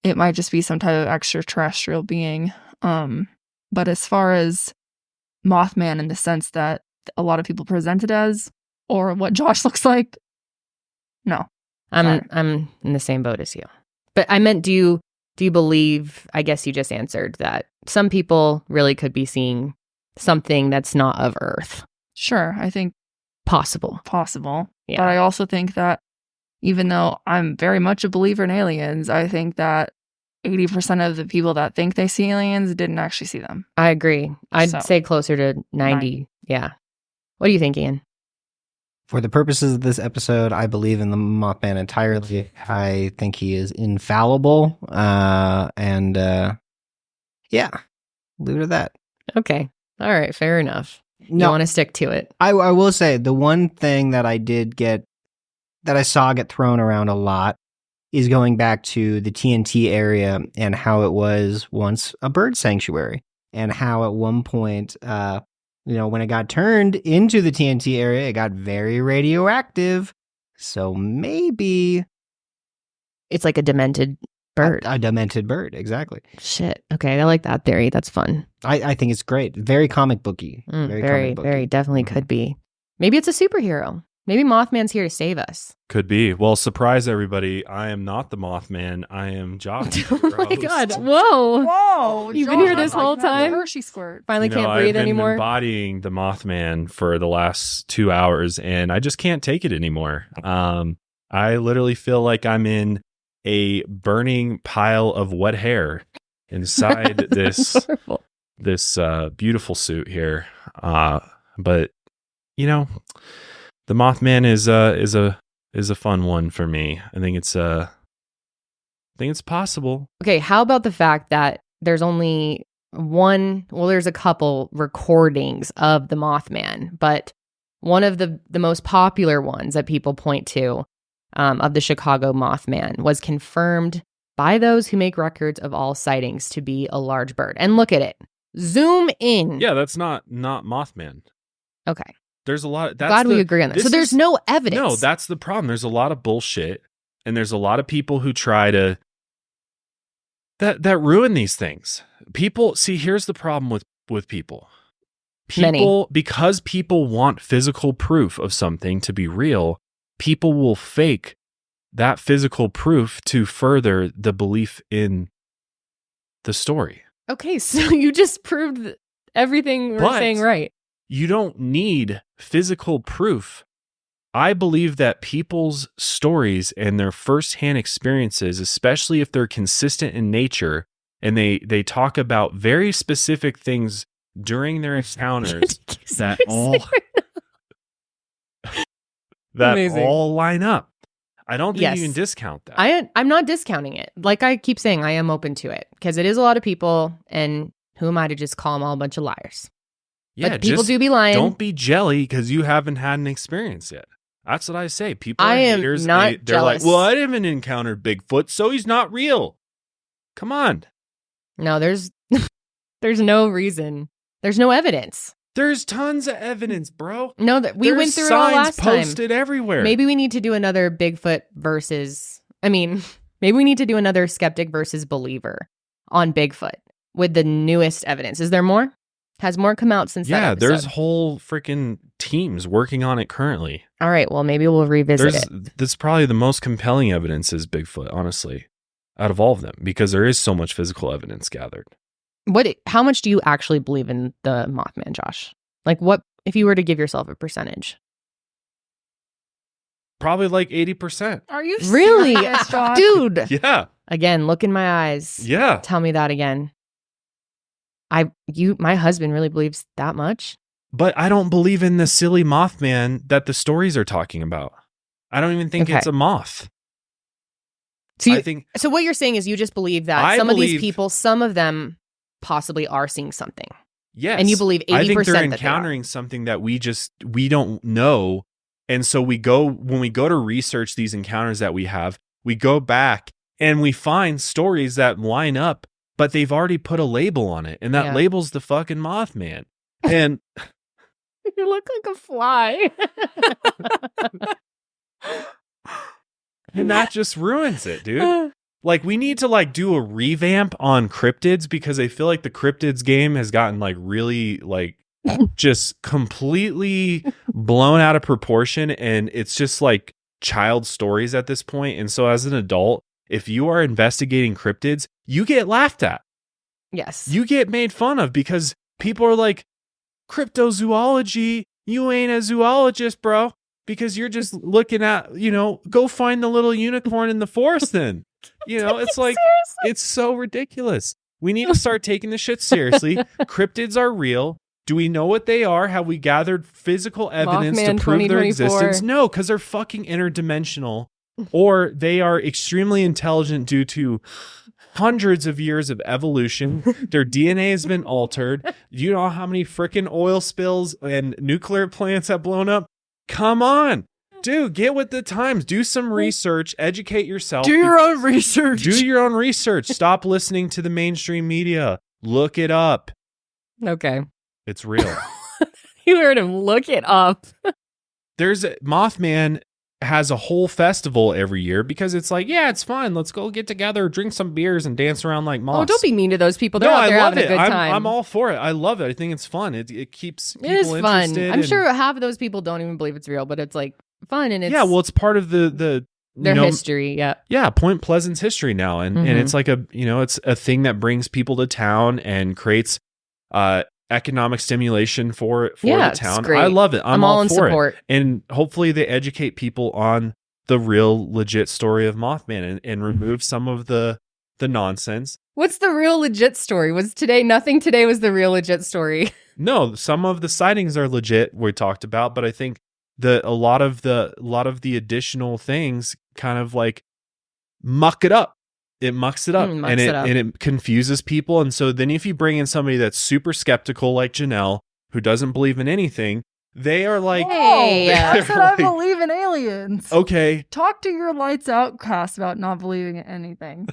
it might just be some type of extraterrestrial being. But as far as Mothman in the sense that a lot of people present it as, or what Josh looks like, no. I'm in the same boat as you. But I meant, do you believe, I guess you just answered that some people really could be seeing something that's not of Earth? Sure, I think possible. Yeah. But I also think that even though I'm very much a believer in aliens, I think that 80% of the people that think they see aliens didn't actually see them. I agree. I'd say closer to 90. Yeah. What do you think, Ian? For the purposes of this episode, I believe in the Mothman entirely. I think he is infallible. Yeah, leave it at that. Okay. All right. Fair enough. You want to stick to it. I will say the one thing that I saw get thrown around a lot is going back to the TNT area and how it was once a bird sanctuary and how at one point, when it got turned into the TNT area, it got very radioactive. So maybe it's like a demented bird. A demented bird, exactly. Shit. Okay, I like that theory. That's fun. I think it's great. Very comic booky. Very definitely could be. Maybe it's a superhero. Maybe Mothman's here to save us. Could be. Well, surprise everybody. I am not the Mothman. I am Josh. Oh my God. Whoa. You've been here this whole time? Hershey squirt. Finally can't breathe anymore. I've been embodying the Mothman for the last 2 hours and I just can't take it anymore. I literally feel like I'm in a burning pile of wet hair inside this beautiful suit here. But the Mothman is a fun one for me. I think it's possible. Okay, how about the fact that there's only there's a couple recordings of the Mothman, but one of the most popular ones that people point to of the Chicago Mothman was confirmed by those who make records of all sightings to be a large bird. And look at it. Zoom in. Yeah, that's not Mothman. Okay. There's a lot. Glad we agree on that. So there's no evidence. No, that's the problem. There's a lot of bullshit, and there's a lot of people who try to that ruin these things. People see. Here's the problem with people. Because people want physical proof of something to be real. People will fake that physical proof to further the belief in the story. Okay, so you just proved everything we're saying right. You don't need physical proof. I believe that people's stories and their firsthand experiences, especially if they're consistent in nature, and they talk about very specific things during their encounters that all line up. I don't think you can discount that. I'm not discounting it. Like I keep saying, I am open to it because it is a lot of people, and who am I to just call them all a bunch of liars? Yeah, but people just do be lying. Don't be jelly because you haven't had an experience yet. That's what I say. People are I am haters. not They're jealous. like, well, I haven't encountered Bigfoot, so he's not real. Come on. No, there's no reason. There's no evidence. There's tons of evidence, bro. No, that we There's went through it all last time. signs posted everywhere. Maybe we need to do another Bigfoot versus. I mean, maybe we need to do another skeptic versus believer on Bigfoot with the newest evidence. Is there more? Has more come out since that episode? there's whole freaking teams working on it currently. All right, well, maybe we'll revisit it. That's probably the most compelling evidence is Bigfoot, honestly, out of all of them, because there is so much physical evidence gathered. How much do you actually believe in the Mothman, Josh? Like, what if you were to give yourself a percentage? Probably like 80%. Are you Really? serious, Josh? Dude. Yeah. Again, look in my eyes. Yeah. Tell me that again. My husband really believes that much. But I don't believe in the silly Mothman that the stories are talking about. I don't even think it's a moth. So what you're saying is you just believe that some of these people, some of them possibly are seeing something. Yes. And you believe 80% I think they're that encountering something that we don't know. And so when we go to research these encounters that we have, we go back and we find stories that line up, but they've already put a label on it. And that label's the fucking Mothman. And you look like a fly. And that just ruins it, dude. Like, we need to like do a revamp on cryptids because I feel like the cryptids game has gotten like really like just completely blown out of proportion, and it's just like child stories at this point. And so as an adult, if you are investigating cryptids, you get laughed at. Yes. You get made fun of because people are like, cryptozoology, you ain't a zoologist, bro. Because you're just looking at, go find the little unicorn in the forest then. It's like, it's so ridiculous. We need to start taking this shit seriously. Cryptids are real. Do we know what they are? Have we gathered physical evidence Mothman to prove their 2024. existence? No, because they're fucking interdimensional. Or they are extremely intelligent due to hundreds of years of evolution. Their DNA has been altered. Do you know how many freaking oil spills and nuclear plants have blown up? Come on, dude, get with the times. Do some research. Educate yourself. Do your own research. Do your own research. Stop listening to the mainstream media. Look it up. Okay. It's real. You heard him. Look it up. Mothman has a whole festival every year because it's like, yeah, it's fun. Let's go get together, drink some beers, and dance around like moths. Oh, don't be mean to those people. They're out there having a good time. I'm all for it. I love it. I think it's fun. It keeps people interested. interested. I'm sure half of those people don't even believe it's real, but it's like fun and it's it's part of their history. Yeah, Point Pleasant's history now, and it's like it's a thing that brings people to town and creates economic stimulation for the town. It's great. I love it. I'm all in for support. it. And hopefully they educate people on the real legit story of Mothman and remove some of the nonsense. What's the real legit story? Nothing today was the real legit story. No, some of the sightings are legit we talked about, but I think a lot of the additional things kind of like muck it up. It mucks it up and it confuses people. And so then if you bring in somebody that's super skeptical like Janelle, who doesn't believe in anything, they are like, hey, I said I believe in aliens. Okay. Talk to your lights out cast about not believing in anything.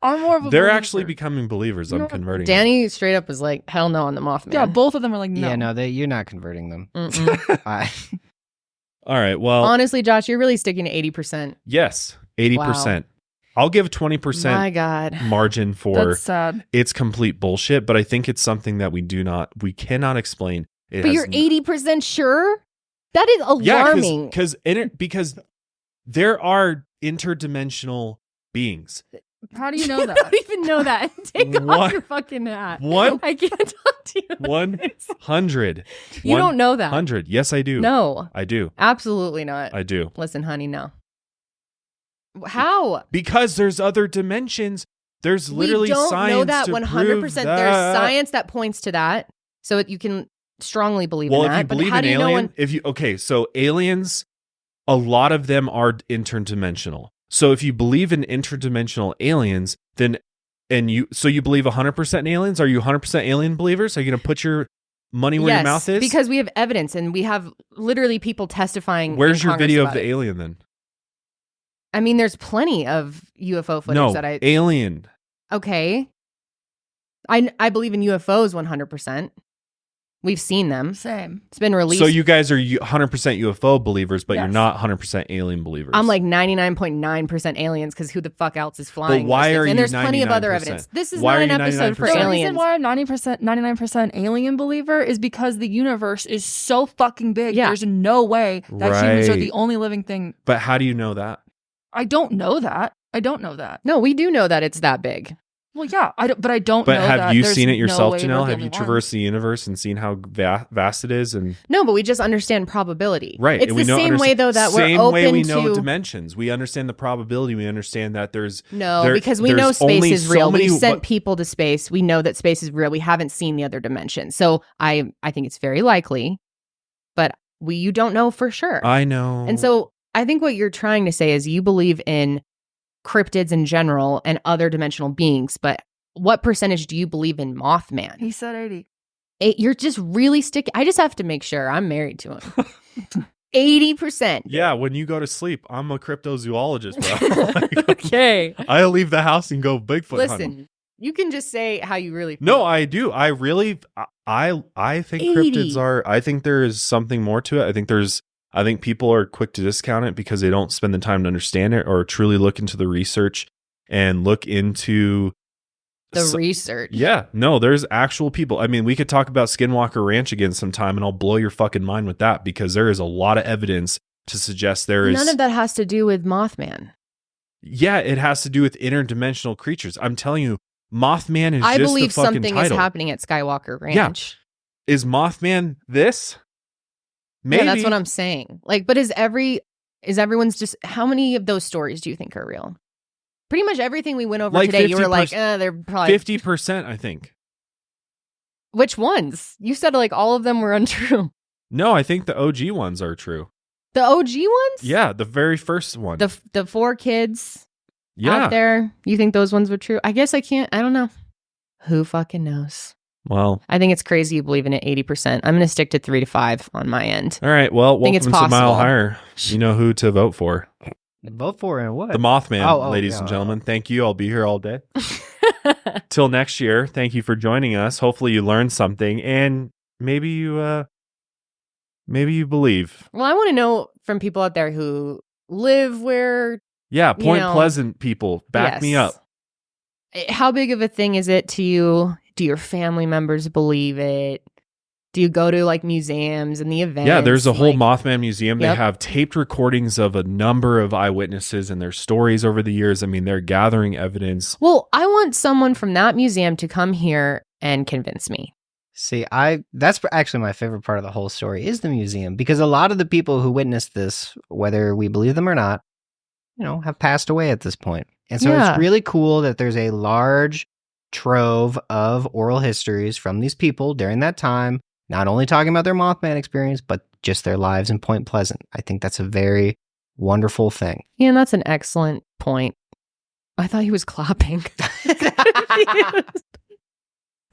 I'm more of a They're believer. actually becoming believers. I'm converting Danny straight up was like, hell no on the Mothman. Yeah, both of them are like, no. Yeah, no, you're not converting them. All right, well. Honestly, Josh, you're really sticking to 80%. Yes, 80%. Wow. I'll give 20% My God. margin for That's sad. It's complete bullshit, but I think it's something that we cannot explain. But you're 80% sure? That is alarming. Yeah, because there are interdimensional beings. How do you know that? I don't even know that. Take off your fucking hat. I can't talk to you. 100. You don't know that. 100. Yes, I do. No. I do. Absolutely not. I do. Listen, honey, no. How? Because there's other dimensions. There's literally science. We don't know that 100%. There's science that points to that, so that you can strongly believe in that. Well, if you believe in aliens, so aliens, a lot of them are interdimensional. So if you believe in interdimensional aliens, then you believe 100% in aliens? Are you 100% alien believers? Are you going to put your money where your mouth is? Because we have evidence and we have literally people testifying. Where's your video of the alien then? I mean, there's plenty of UFO footage that I... alien. Okay. I believe in UFOs 100%. We've seen them. Same. It's been released. So you guys are 100% UFO believers, but you're not 100% alien believers. I'm like 99.9% aliens because who the fuck else is flying? But why are you 99%? And there's plenty of other evidence. This is not an episode for aliens. The reason why I'm 99% alien believer is because the universe is so fucking big. Yeah. There's no way that humans are the only living thing. But how do you know that? I don't know that. No, we do know that it's that big. Well, yeah, I don't know that. But have you seen it yourself, Janelle? Have you traversed the universe and seen how vast it is? And no, but we just understand probability. Right. It's the same way, though, that we're open to... Same way we know dimensions. We understand the probability. We understand that there's... No, because we know space is real. We've sent people to space. We know that space is real. We haven't seen the other dimensions. So I think it's very likely, but you don't know for sure. I know. And so I think what you're trying to say is you believe in cryptids in general and other dimensional beings, but what percentage do you believe in Mothman? He said 80. You're just really sticking. I just have to make sure I'm married to him. 80%. Yeah, when you go to sleep, I'm a cryptozoologist, bro. Okay. I'll leave the house and go Bigfoot hunting. Listen, you can just say how you really feel. No, I do. I really, I think 80. Cryptids are, I think there is something more to it. I think people are quick to discount it because they don't spend the time to understand it or truly look into the research and look into the research. Yeah, no, there's actual people. I mean, we could talk about Skinwalker Ranch again sometime and I'll blow your fucking mind with that because there is a lot of evidence to suggest None of that has to do with Mothman. Yeah, it has to do with interdimensional creatures. I'm telling you, Mothman is I just believe the fucking something title. is happening at Skywalker Ranch. Yeah. Is Mothman this? Maybe. Yeah, that's what I'm saying. Like, but is everyone's just, how many of those stories do you think are real? Pretty much everything we went over like today, you were like, they're probably 50%, I think. Which ones? You said like all of them were untrue. No, I think the OG ones are true. The OG ones? Yeah, the very first one. The 4 kids out there. You think those ones were true? I guess I don't know. Who fucking knows? Well, I think it's crazy you believe in it 80%. I'm going to stick to 3 to 5 on my end. All right. Well, welcome to Mile Higher. You know who to vote for. Vote for and what? The Mothman, ladies and gentlemen. Thank you. I'll be here all day. Till next year. Thank you for joining us. Hopefully you learned something and maybe you believe. Well, I want to know from people out there who live where... Yeah, Point Pleasant people. Back me up. How big of a thing is it to you? Do your family members believe it? Do you go to like museums and the events? Yeah, there's a whole Mothman museum. Yep. They have taped recordings of a number of eyewitnesses and their stories over the years. I mean, they're gathering evidence. Well, I want someone from that museum to come here and convince me. See, that's actually my favorite part of the whole story is the museum, because a lot of the people who witnessed this, whether we believe them or not, have passed away at this point. And so it's really cool that there's a large trove of oral histories from these people during that time, not only talking about their Mothman experience, but just their lives in Point Pleasant. I think that's a very wonderful thing. Yeah, and that's an excellent point. I thought he was clapping.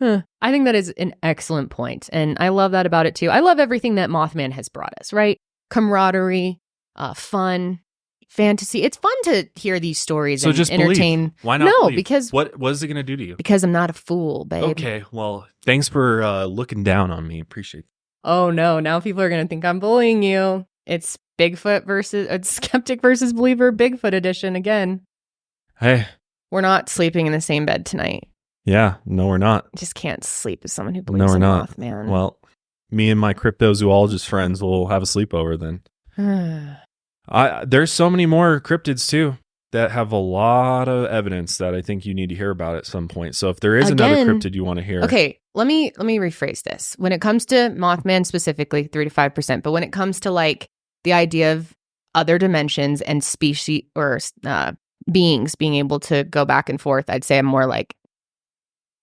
I think that is an excellent point, and I love that about it too. I love everything that Mothman has brought us, right? Camaraderie, fun, fantasy. It's fun to hear these stories and just entertain. Believe. Why not? No, believe? Because what is it going to do to you? Because I'm not a fool, babe. Okay, well, thanks for looking down on me. Appreciate it. Oh no, now people are going to think I'm bullying you. It's skeptic versus believer, Bigfoot edition again. Hey, we're not sleeping in the same bed tonight. Yeah, no, we're not. Just can't sleep with someone who believes in Mothman. Well, me and my cryptozoologist friends will have a sleepover then. There's so many more cryptids too that have a lot of evidence that I think you need to hear about at some point. So if there is another cryptid you want to hear. Okay, let me rephrase this. When it comes to Mothman specifically, 3 to 5%, but when it comes to like the idea of other dimensions and species or beings being able to go back and forth, I'd say I'm more like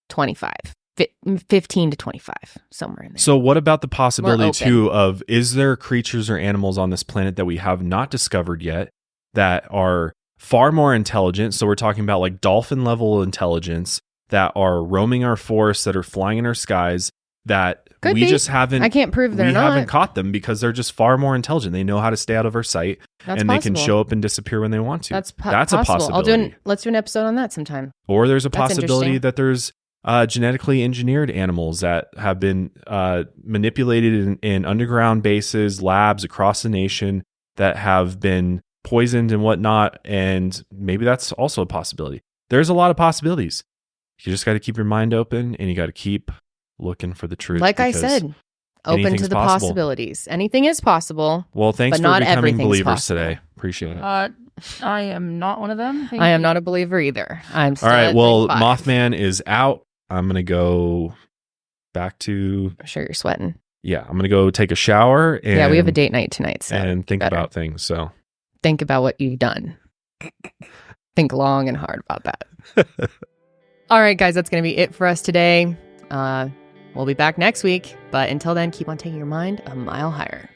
15 to 25, somewhere in there. So what about the possibility too of, is there creatures or animals on this planet that we have not discovered yet that are far more intelligent? So we're talking about like dolphin level intelligence that are roaming our forests, that are flying in our skies, that Could we be. just haven't. I can't prove they're we not. haven't caught them because they're just far more intelligent. They know how to stay out of our sight, That's and possible. they can show up and disappear when they want to. That's a possible. possibility. Let's do an episode on that sometime. Or there's a That's possibility interesting. that there's genetically engineered animals that have been manipulated in underground bases, labs across the nation that have been poisoned and whatnot. And maybe that's also a possibility. There's a lot of possibilities. You just got to keep your mind open and you got to keep looking for the truth. Like I said, open to anything's the possible. possibilities. Anything is possible. Well, thanks But for not becoming everything's believers possible. today. Appreciate it. I am not one of them. Thank I am you. not a believer either. I'm still All right. at Well, 5. Mothman is out. I'm going to go back to, I'm sure you're sweating. I'm going to go take a shower. And, Yeah, we have a date night tonight. So and think better. about things. So Think about what you've done. Think long and hard about that. All right, guys, that's going to be it for us today. We'll be back next week. But until then, keep on taking your mind a mile higher.